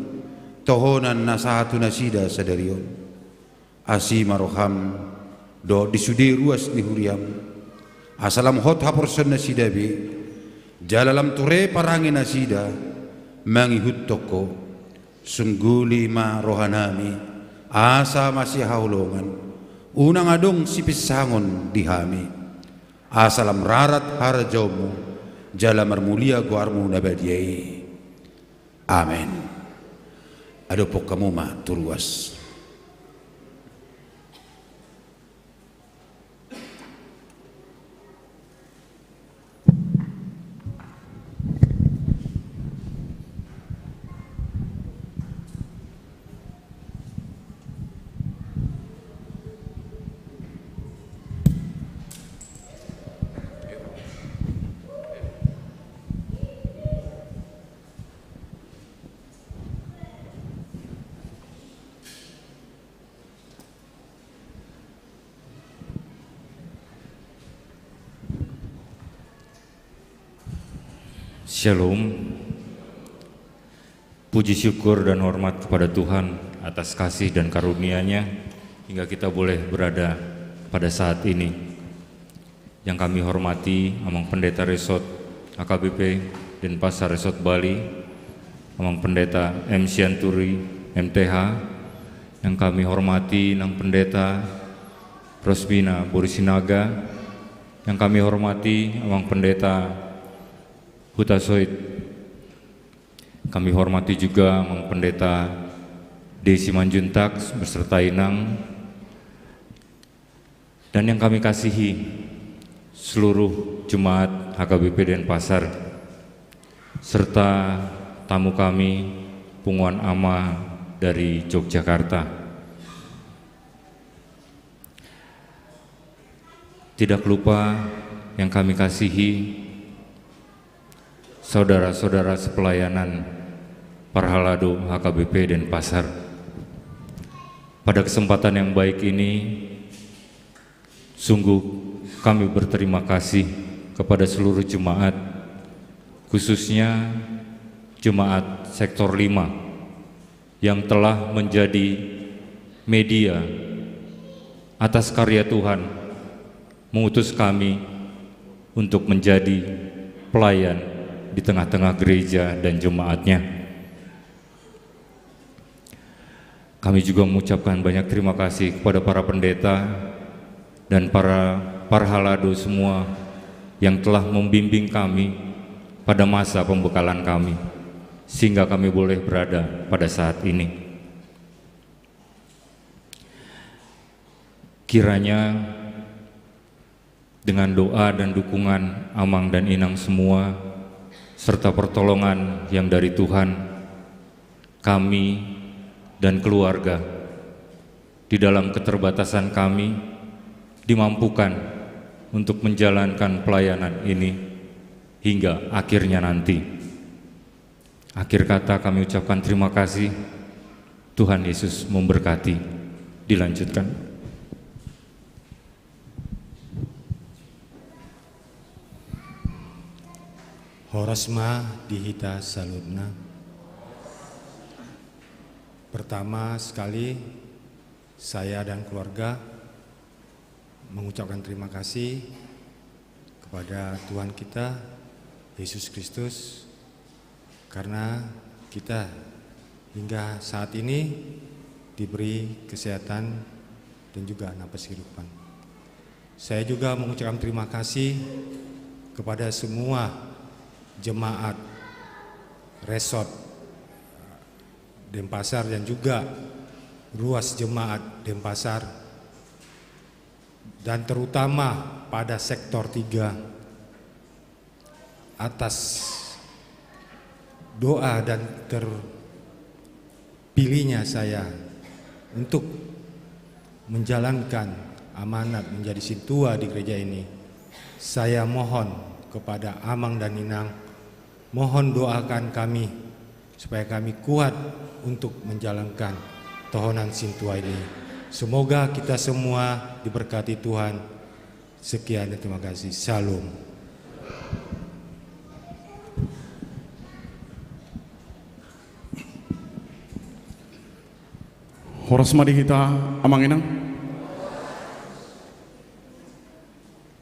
S5: tohonan nasahatu na sida sadarion. Asi maroham do disudi ruas ni huriam. Asalam hot haporson na sida bi jalalam ture parangin na sida mangihut toko. Sungguli ma rohanami asa masih haulongan unang adong sipisangon dihami asalam rarat harjaumu jala marmulia guarmu nabadiai. Amen. Adopok kamu ma turuas.
S7: Shalom. Puji syukur dan hormat kepada Tuhan atas kasih dan karunia-Nya hingga kita boleh berada pada saat ini. Yang kami hormati Amang Pendeta Resort HKBP dan Pasar Resort Bali, Amang Pendeta M. Sianturi MTH, yang kami hormati Nang Pendeta Rosbina Borisinaga, yang kami hormati Amang Pendeta Huta Soit. Kami hormati juga Mang Pendeta Desi Manjuntak beserta Inang, dan yang kami kasihi seluruh jemaat HKBP Denpasar serta tamu kami Punguan Ama dari Yogyakarta. Tidak lupa yang kami kasihi saudara-saudara sepelayanan Parhalado HKBP Denpasar. Pada kesempatan yang baik ini, sungguh kami berterima kasih kepada seluruh jemaat, khususnya jemaat sektor 5 yang telah menjadi media atas karya Tuhan, mengutus kami untuk menjadi pelayan di tengah-tengah gereja dan jemaatnya. Kami juga mengucapkan banyak terima kasih kepada para pendeta dan para parhalado semua yang telah membimbing kami pada masa pembekalan kami, sehingga kami boleh berada pada saat ini. Kiranya dengan doa dan dukungan Amang dan Inang semua, serta pertolongan yang dari Tuhan, kami dan keluarga di dalam keterbatasan kami dimampukan untuk menjalankan pelayanan ini hingga akhirnya nanti. Akhir kata kami ucapkan terima kasih. Tuhan Yesus memberkati. Dilanjutkan.
S8: Horasma dihita salutna. Pertama sekali saya dan keluarga mengucapkan terima kasih kepada Tuhan kita Yesus Kristus karena kita hingga saat ini diberi kesehatan dan juga napas kehidupan. Saya juga mengucapkan terima kasih kepada semua jemaat resort Denpasar dan juga ruas jemaat Denpasar, dan terutama pada sektor 3 atas doa dan terpilihnya saya untuk menjalankan amanat menjadi sintua di gereja ini. Saya mohon kepada Amang dan Inang, mohon doakan kami supaya kami kuat untuk menjalankan tohonan sintua ini. Semoga kita semua diberkati Tuhan. Sekian dan terima kasih. Shalom.
S1: Horasma dihita Amang Inang.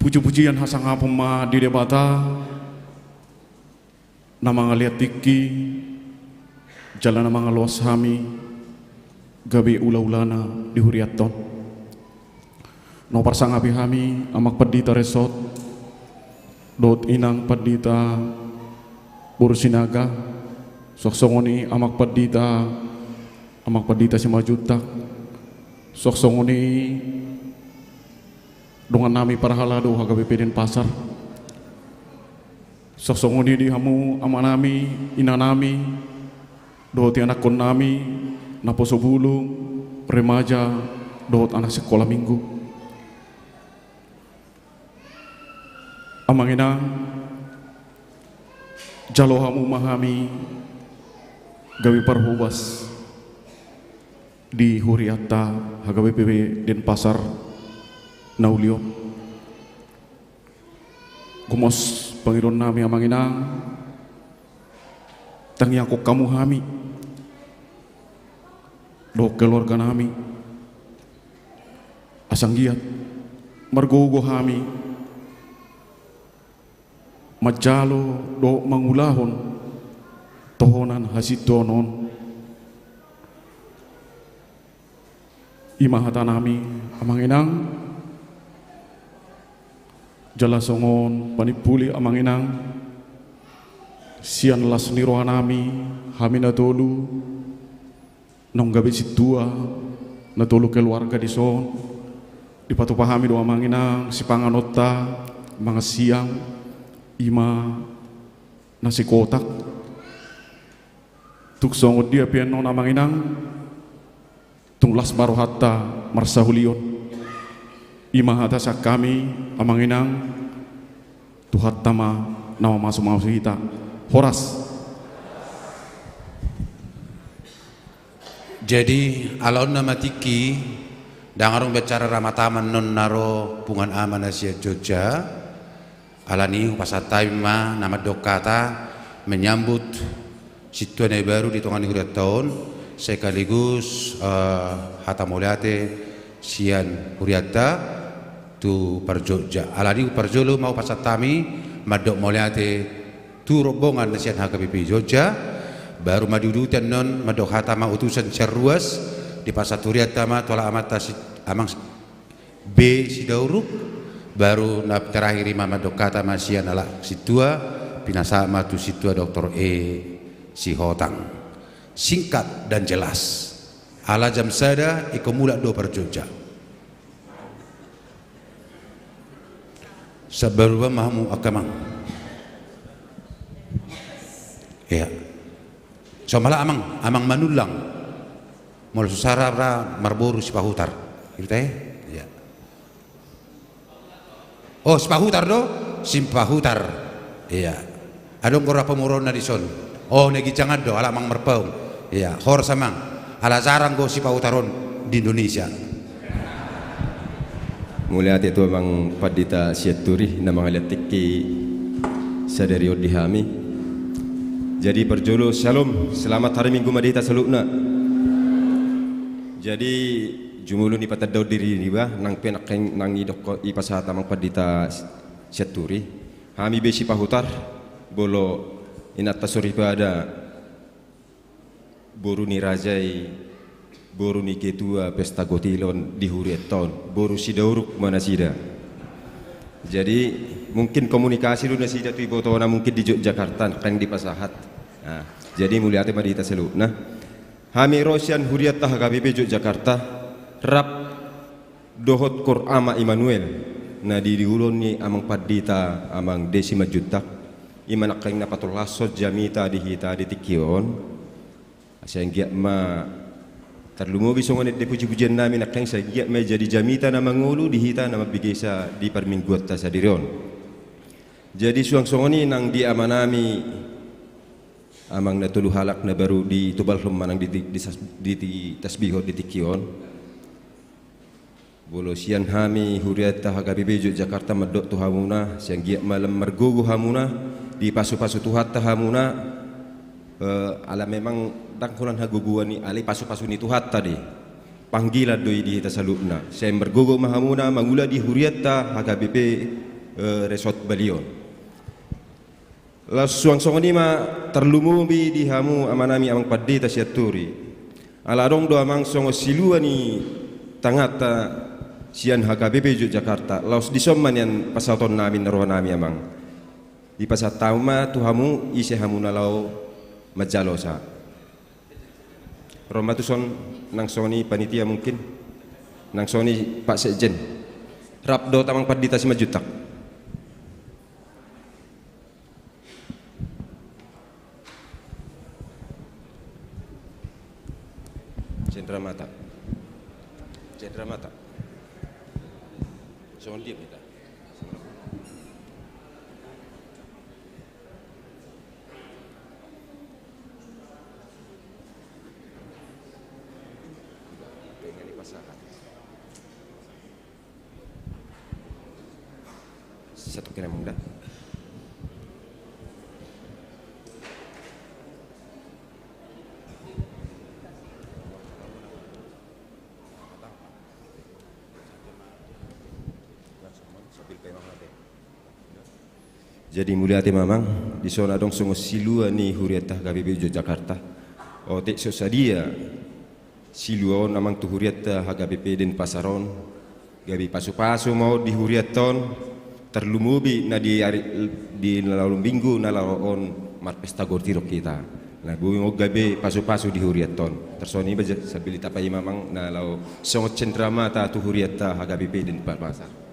S1: Puji-pujian hasang apema di debata nama ngaliat tiki jalan nama ngaluas hami gabi ula-ulana di huriaton no parsang api hami amak pedita resort dot inang pedita bursinaga soksongoni amak pedita simajutak soksongoni dengan nami parahalado hagabe Denpasar soksongoni di hamu amanami inanami dohoti anak kon nami naposo bulung remaja dohot anak sekolah minggu amang inang jalo hamu mahami gawi parhubas di huriata hagabe Denpasar Naulion gumos Pangiron nami amang inang tangiang ko kamu hami do keluarga nami asang giat margogo hami majalo do mangulahon tohonan hasitonon imahata nami amang inang jala songon panipuli amang inang sian las nirohanami hamina tolu nong gabi situa na tolu keluarga di son dipatupahami do amang inang si panganota mga siang ima nasi kotak tuksong dia piano amang inang tunglas baru hatta marsahulion ima hata sak kami amang inang tuhat tama nama masuk kita horas.
S5: Jadi alaun nama tiki dangarung bicara ramataman non naro pungan aman Asia Jogja alani pasatai ma nama dokata menyambut situasi baru di tengah negeri tahun sekaligus hata muliate sian huriata tu parjogja alani parjolo mau pasatami madok muliate tu rombongan nasian HKBP Jogja baru madudutan non madok hatama utusan cerruas di pasaturiat tama tola amata amang B sidauruk baru nap terakhir mama madok kata masian ala situa pinasama tu situa Dr. E Sihotang singkat dan jelas ala jam sada ikomula do Jogja Sabarwa mahamu akamang. Ya. So mala amang manulang. Mol susarara marboru sipahutar. Gitu ya. Oh sipahutar do, simpahutar. Iya. Adong gora pemuron na dison. Oh negi jangan do alamang merpaung. Iya, hor samang. Ala zarang go sipahutaron di Indonesia.
S9: Mulai itu memang padita siaturi nama ngaliatiki sadari odihami. Jadi perjolo shalom, selamat hari Minggu madita salukna. Jadi jumulu ni patadaw diri ni ba nang penakeng nang idok ipasata mang padita siaturi. Hami besi pahutar bolo inata suri pada boru ni rajai boru ni ketua pesta gotilon di Hurieton boru si dauruk mana sida. Jadi mungkin komunikasi lu nasida tu ibu tawana mungkin di Yogyakarta kan di Pasahat. Nah, jadi mulia tema di taselu. Nah, hami Rosian Huriat tah KBP Yogyakarta rap dohot Qur'ama Immanuel. Nah di diulon ni amang padita amang desi majutak iman akeng na patulasod jamita dihita di tikion. Sehingga ma terlumo bisongan di puji-pujian namin akeng sehingga ma jadi jamita na mangulu dihita na mabigay sa di parmingguat ta sa dirion. Jadi suang-suangoni nang di amanami amang natuluhalak na baru di tubal manang di tasbihot di tikion. Bolosian hami Huriat ta HKBP Yogyakarta medok tu hamuna sehingga malam mergugu hamuna di pasu-pasu tuhat ta hamuna ala memang dangkulan haguguan ni alai pasu-pasu ni tuhat tadi panggilan doi di tasalukna saya bergogo mahamuna mangula di Huriat ta HKBP Resort Balion la suang-suang ni ma terlumubi di hamu amanami amang paddi ta siaturi ala dong do amang songo silua ni tangata sian HKBP Yogyakarta laos disomman yan pasaton namin naruhan nami amang di pasataw ma tuhamu isi hamu nalaw majalo sa Roma tuson nang soni panitia mungkin nang soni Pak Sekjen rapdo tamang padita si majutak Cendra Mata Jangan diam kita. Pengen dipasangkan. Satu kena muda. Jadi mulia hati mamang di sana dong sungai silua ni Huriat tah KBP Yogyakarta. Oh tek sosadia silua namang tu Huriat tah KBP den pasaron. Gabi pasu-pasu mau di Huriaton terlumubi na di lalu minggu na laon mat pesta gortirok kita. Nah bumi mau gabi pasu-pasu di Huriaton. Tersoni baja sabili tapai mamang na lau songot Cendra Mata tu Huriat tah KBP den pasar.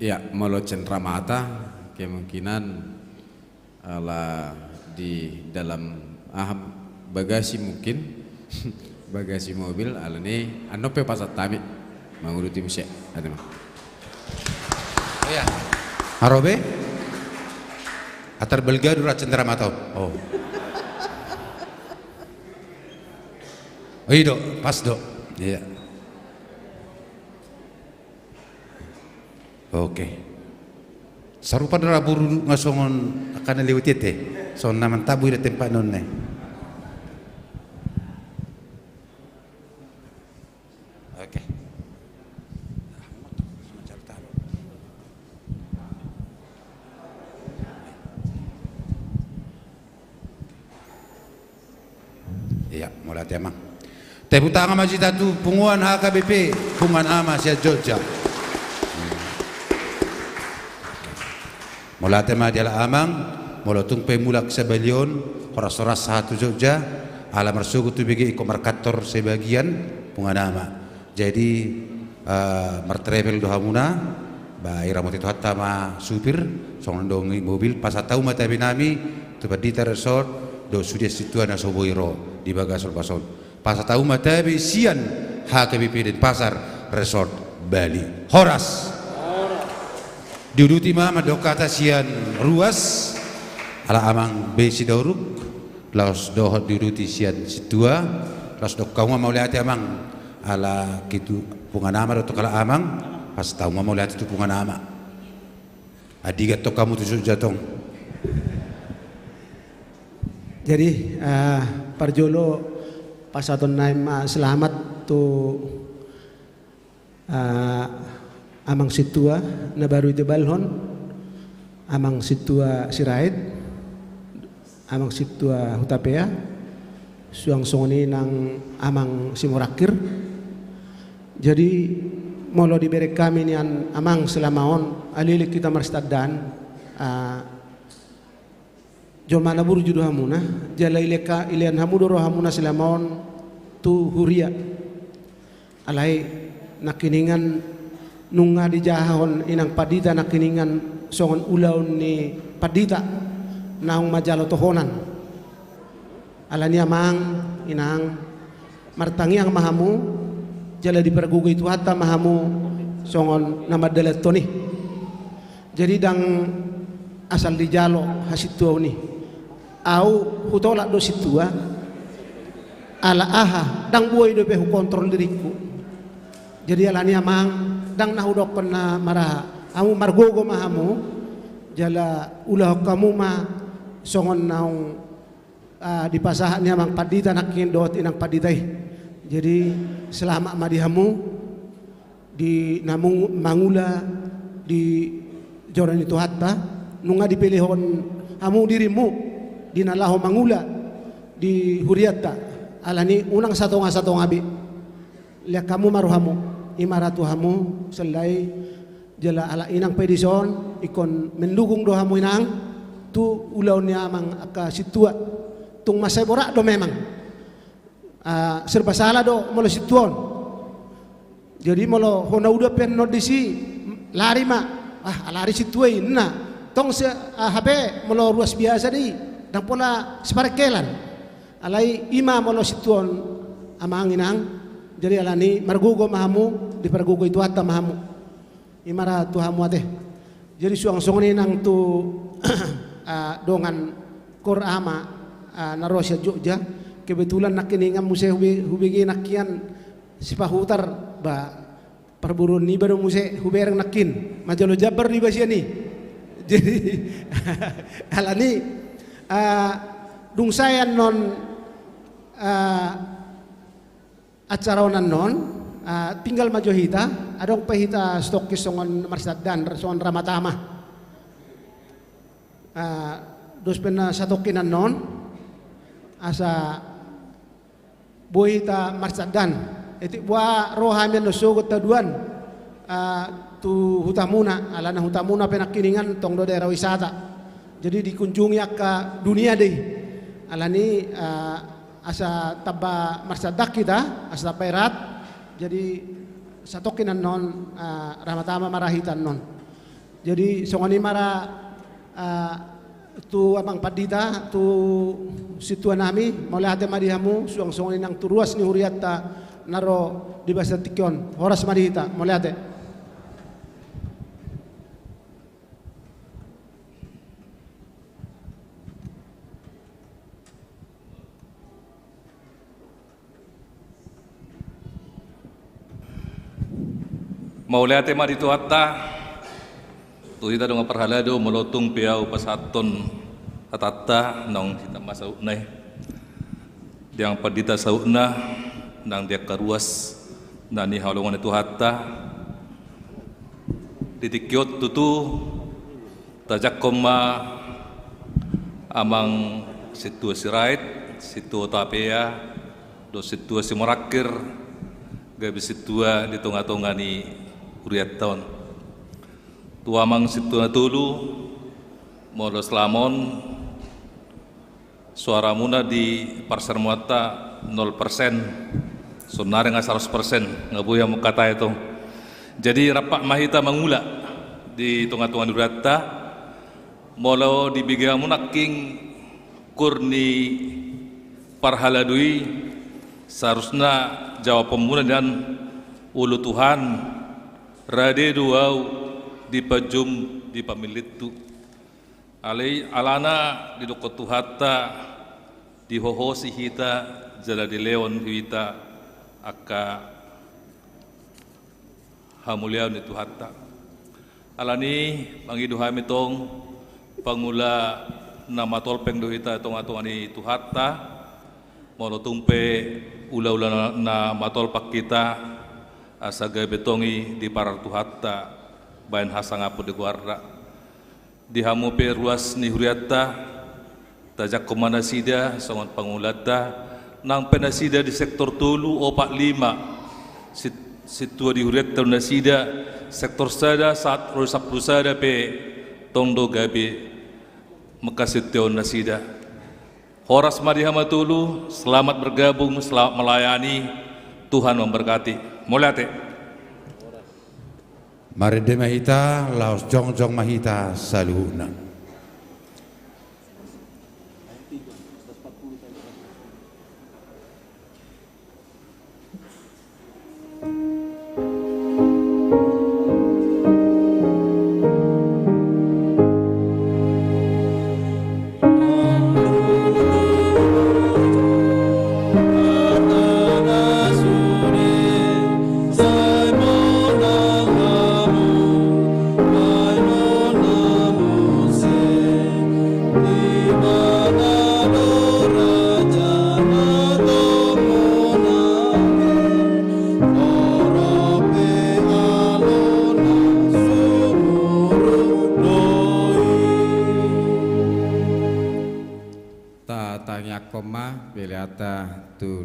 S4: Ya, Molo Cendra Mata kemungkinan ala di dalam bagasi mungkin bagasi mobil ala ni anope pasat tami menguruti musik ada mah.
S5: Ya. Arobe? Atar belgadu racendra matau. Oh. Oh iya dok, pas dok. Iya. Oke. Sarupa dara buru ngasongon akan lewat tete. So naman tabu di tempat non ne. Oke. Iya, mulai temang. Tepuk tangan majid tu punguan HKBP Pungan Ama sia Jogja. Mula tema diala amang, mula tungpe mulak sebalion, horas-horas satu Jogja, alam marsugu tu bagi komarkator sebagian Pungan Ama. Jadi martravel dohamuna, ba iramot itu hatta ma supir, songon dongi mobil pas atau mata binami, tu badita resort, do sudah situana soboiro di Bagasol Basol. Pas tahu mata sian HKBP dan pasar resort Bali. Horas. Diuduti mama dokata sian ruas ala amang besi dauruk laos dohot diuduti sian situa laos dok kau mau lihat amang ala gitu Pungan Ama atau kala amang pas tahu mau lihat itu Pungan Ama. Adiga tok kamu tu jatong.
S3: Jadi Parjolo pasaton naim selamat tu amang situa na baru itu balhon, amang situa Sirait, amang situa Hutapea, suang songoni nang amang Simurakir. Jadi molo diberi kami nian amang selamaon alilik kita marstadan jomana buru judo hamuna jala ileka ilian hamudoro hamuna selamaon tu huria alai nakiningan nunga di jahon inang padita nakiningan songon ulaun ni padita naung majalo tohonan alani amang inang martangi ang mahamu jala dipergugu itu hatta mahamu songon nama deletoni jadi dang asal di jalo hasitua ni au hutolak do situa ala aha dang buai do pehu kontrol diriku jadi alani amang dang nahudok pena maraha amu margogo mahamu jala ulah kamu ma songon naung di pasahan ni amang padita nakin dot inang paditai jadi selama madihamu di namung mangula di joran itu hatta nunga dipilihon hamu dirimu di nalaho mangula di huriatta alani unang satonga abi lihat kamu maruhamu imaratu hamu selai jala ala inang pedison ikon mendukung dohamu inang tu ulaunya amang aka situa tung masai borak do memang serba salah do molo situon jadi molo hona udah pen nodisi lari ma lari situai na tong se HP molo ruas biasa di dan pola separekelan alai ima molo situon amang inang jadi alani margugo mahamu di pergugo itu hatta mahamu imara tu hamu ate jadi suang-suang inang tu dongan kor ama narosya Jogja kebetulan nakiningan muse hubigi nakian sipahutar ba perburun ni baru muse hubereng nakin majalo jabar di basiani jadi alani dung sayan non acaraonan non tinggal majohita adong pahita stokis songon marsadan songon ramatama dos pena satokinan non asa bohita marsadan iti buah rohamian no sugot taduan tu hutamuna alana hutamuna penakiningan tong do daerah wisata jadi dikunjungi ka dunia deh alani asa taba marsadak kita asa perat jadi satokinan non ramatama marahitan non jadi songoni mara tu abang padita tu situa nami mulai hati madihamu suang-suang nang turuas ni huriatta naro di bahasa tikyon horas madihita mulai hati
S10: Maulia tema di tuhatta tu kita dengan perhalado melotung piau pasaton atata nong kita masa unai yang padita sauna nang dia karuas nani halongan itu hatta ditikyot tutu tajak koma amang situasi right situ tapea do situasi merakir gabi situa di tengah-tengah ni uriat tahun tua mang situ tulu modos lamon suara muna di parser muata 0%, sonare nggak 100%, nggak buya mau kata itu. Jadi rapak mahita mengula di tengah-tengah durata, molo di biga munaking kurni parhaladui seharusnya jawab pemula dan ulu Tuhan rade duau di pajum di pamilitu alana di dokot tuhata di hohosi hita jala di leon hita aka hamuliau di tuhata alani mangidu hamitong pangula nama tolpeng do hita tong ani tuhata molo tumpe ula-ula na matolpak kita asaga betongi di parar tuhata bayan hasang apo de guarda di hamu pe ruas ni huriata tajak komanda sida songon pangulata nang penasida di sektor tulu 45 situa di huriata nasida sektor sada saat rusak rusada pe tondo gabe mekasitio nasida horas marihama tulu selamat bergabung selamat melayani Tuhan memberkati molate.
S5: Mari de mahita laos jong mahita saluhuna.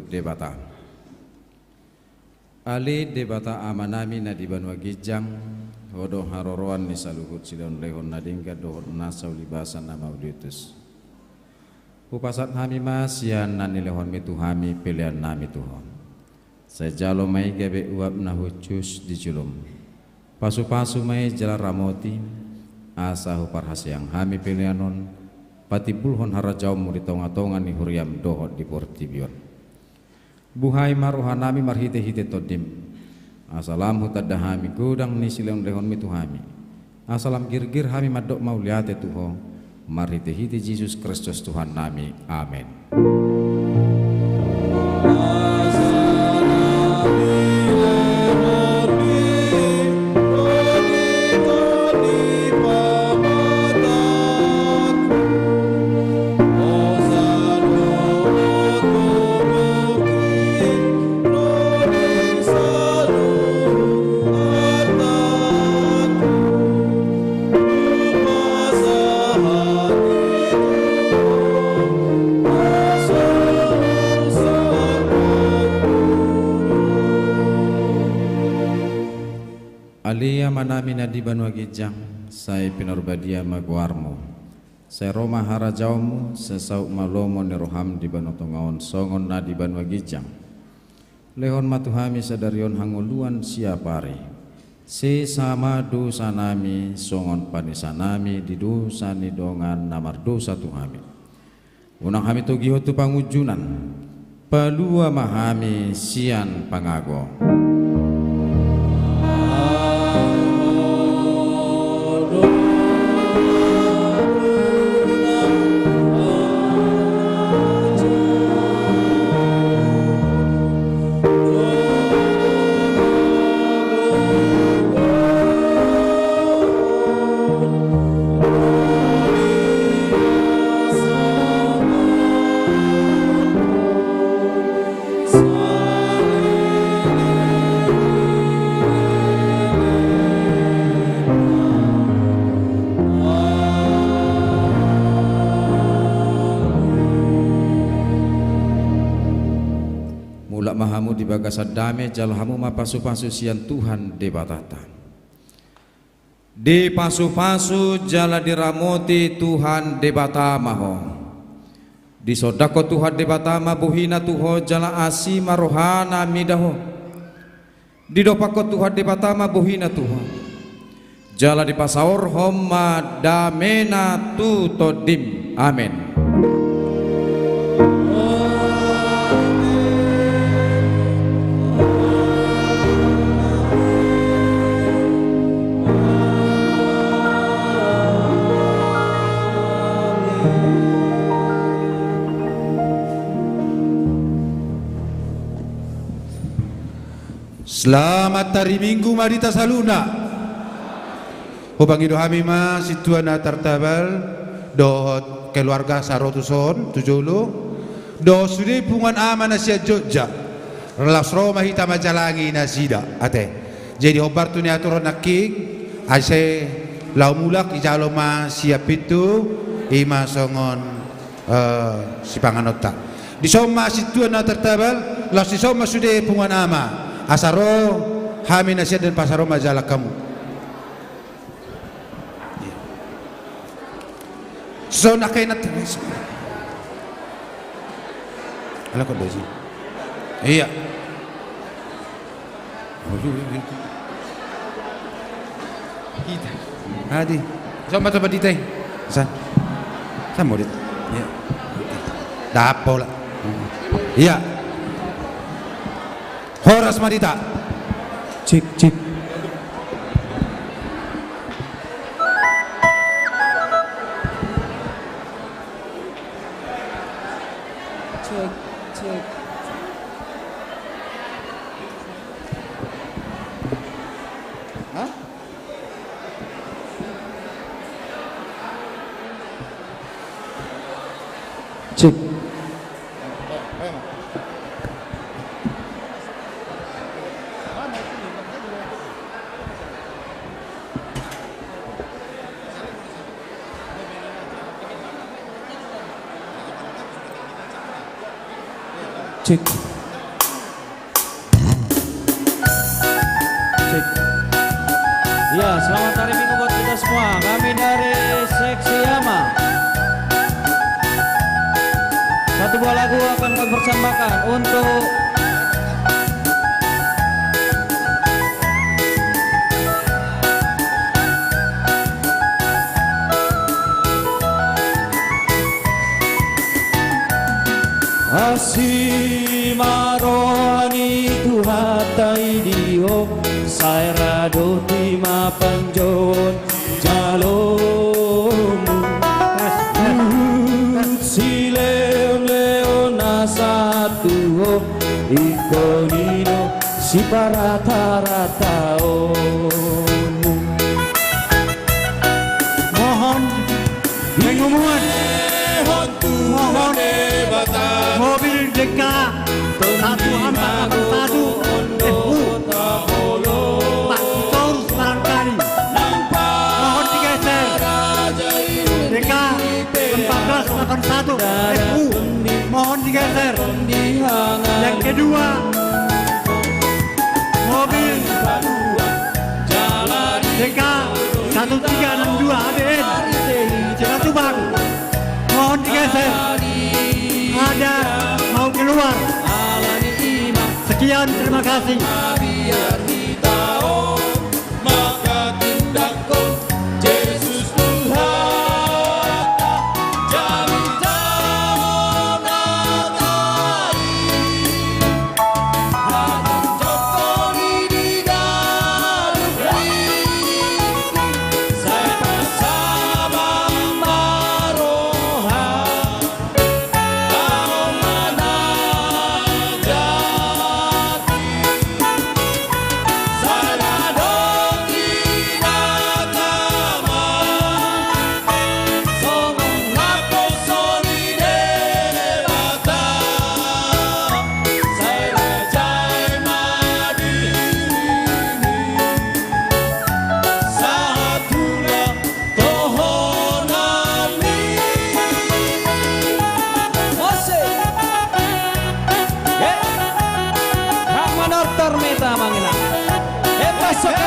S5: Debata Ali debata amanami na di Banua Gijang hodo haroroan ni saluhut silon lehon nadingga dohor nasau libasan nama uditus upasat hami mas yan nani lehon mitu hami pilihan nami Tuhan sejalo mai gebe uap nahucus di julum pasu-pasu mai jala ramoti asa huparhas yang hami pilihanon patibulhon harajau muri tonga-tonga ni huriam dohor di portibion buhai maruhanami marhite-hite todim asalam hutadda hami godang ni sileng lehon mitu hami asalam girgir hami madok mauliate tuho marhite-hite Yesus Kristus Tuhan nami amin. Alia manami na di Banua Gijang, saya pinarbadia maguarmo. Saya Roma harajaumu, sesauk malomo ni roham di Banua Tongaon, songon na di Banua Gijang. Lehon matuhami sadarion hanguluan siapari. Si sama dosa nami, songon panisanami di dosa ni dongan namar dosa tuhami. Unang hami togiho tu pangujunan, palua mahami sian pangago.
S11: Oh
S4: mahamu di bagasa dame jalhamu ma pasu-pasu sian Tuhan debatata. Di pasu-pasu jala diramoti Tuhan debata maho. Di sodako Tuhan debatama buhina tuho jala asima rohana midaho. Di dopako Tuhan debatama buhina tuho jala di pasaur homma damena tu todim. Amin.
S5: Selamat hari Minggu Marita Saluna. Hubangi dohami ma situana tartabal dohot keluarga sarotuson tujulu do sudi pungan ama nasia Jogja relas Roma hita majalangi nasida ate. Jadi hobar tu ni aturan nakik ase lau mulak ijalo ma siap itu ima songon si panganota. Di soma situana tartabal las di soma sudi pungan ama asaro hami nasihat dan pasaro majalah kamu. So nak kainat. Ala kau dosi. Iya. Kita. Hadi. Sama coba ditai. San. Sama dit. Iya. Dapo lah. Iya. Horas Marita. Cik cik.
S11: Cek cek. Hah? Cek. Cek. Cek. Ya, selamat hari Minggu buat kita semua. Kami dari Seksi Yama. Satu buah lagu akan kami persembahkan untuk Asimarohani tuhatai dio saira doti ma panjon jalomu sileo leona satu ikonino si parata-ratao mohon mengumuman mohon mobil deka 1481 Pak Tor barangkali mohon digeser deka 1481 FU mohon digeser. Yang kedua mobil deka 1362 ABN Jalan Subang mohon digeser. Ada mau keluar. Sekian, terima kasih. Biar kita maka tindakku Yesus Tuhan jamin tamonatari Hadap jokoni di dalam riki saya bersama marohan tahun mana jati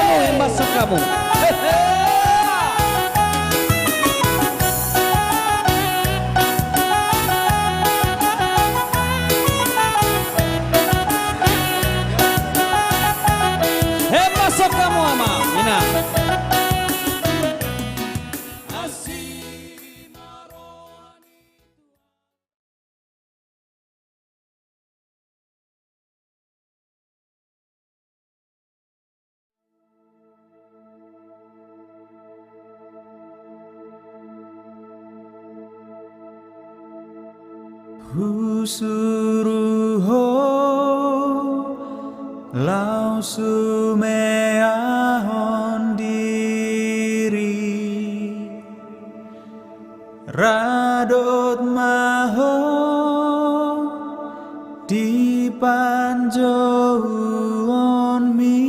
S11: kamu, masuk kamu. Masuk kamu ama, Minang.
S12: Husuruho lau sumeahon diri radot maho di panjauhan mi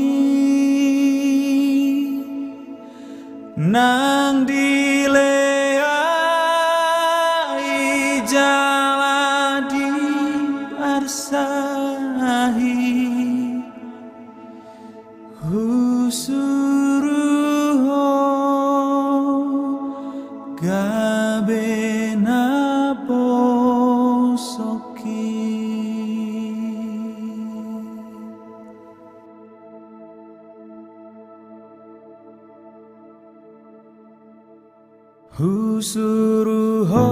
S12: nang dileai jaladi arsahi husuruho gabena posoki husuruho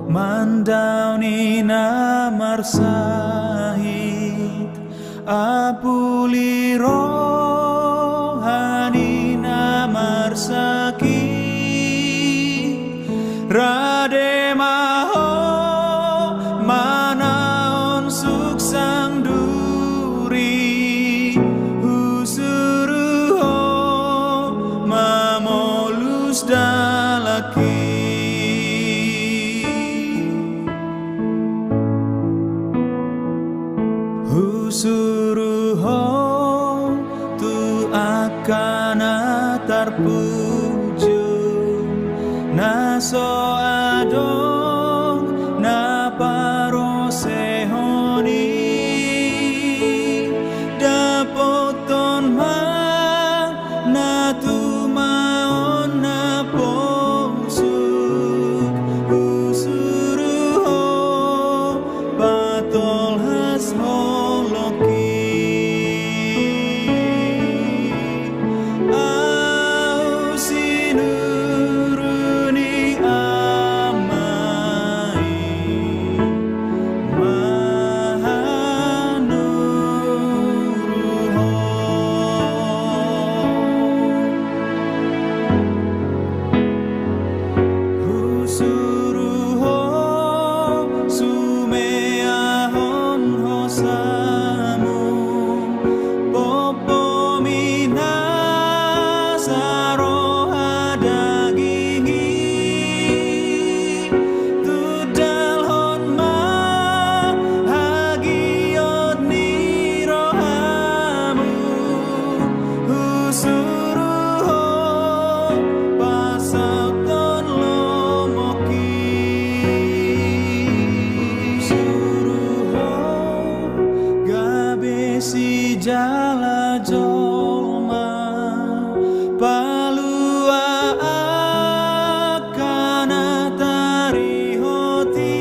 S12: mandauni namar sahid apuliro hani namar sakit rade maho manaon suksang duri husuruho mamolus dalaki husuruho tu akan terpuju naso adong na parosehoni dapoton ma na tumaon na posuk husuruho patol has si jala jolma palua akana tari hoti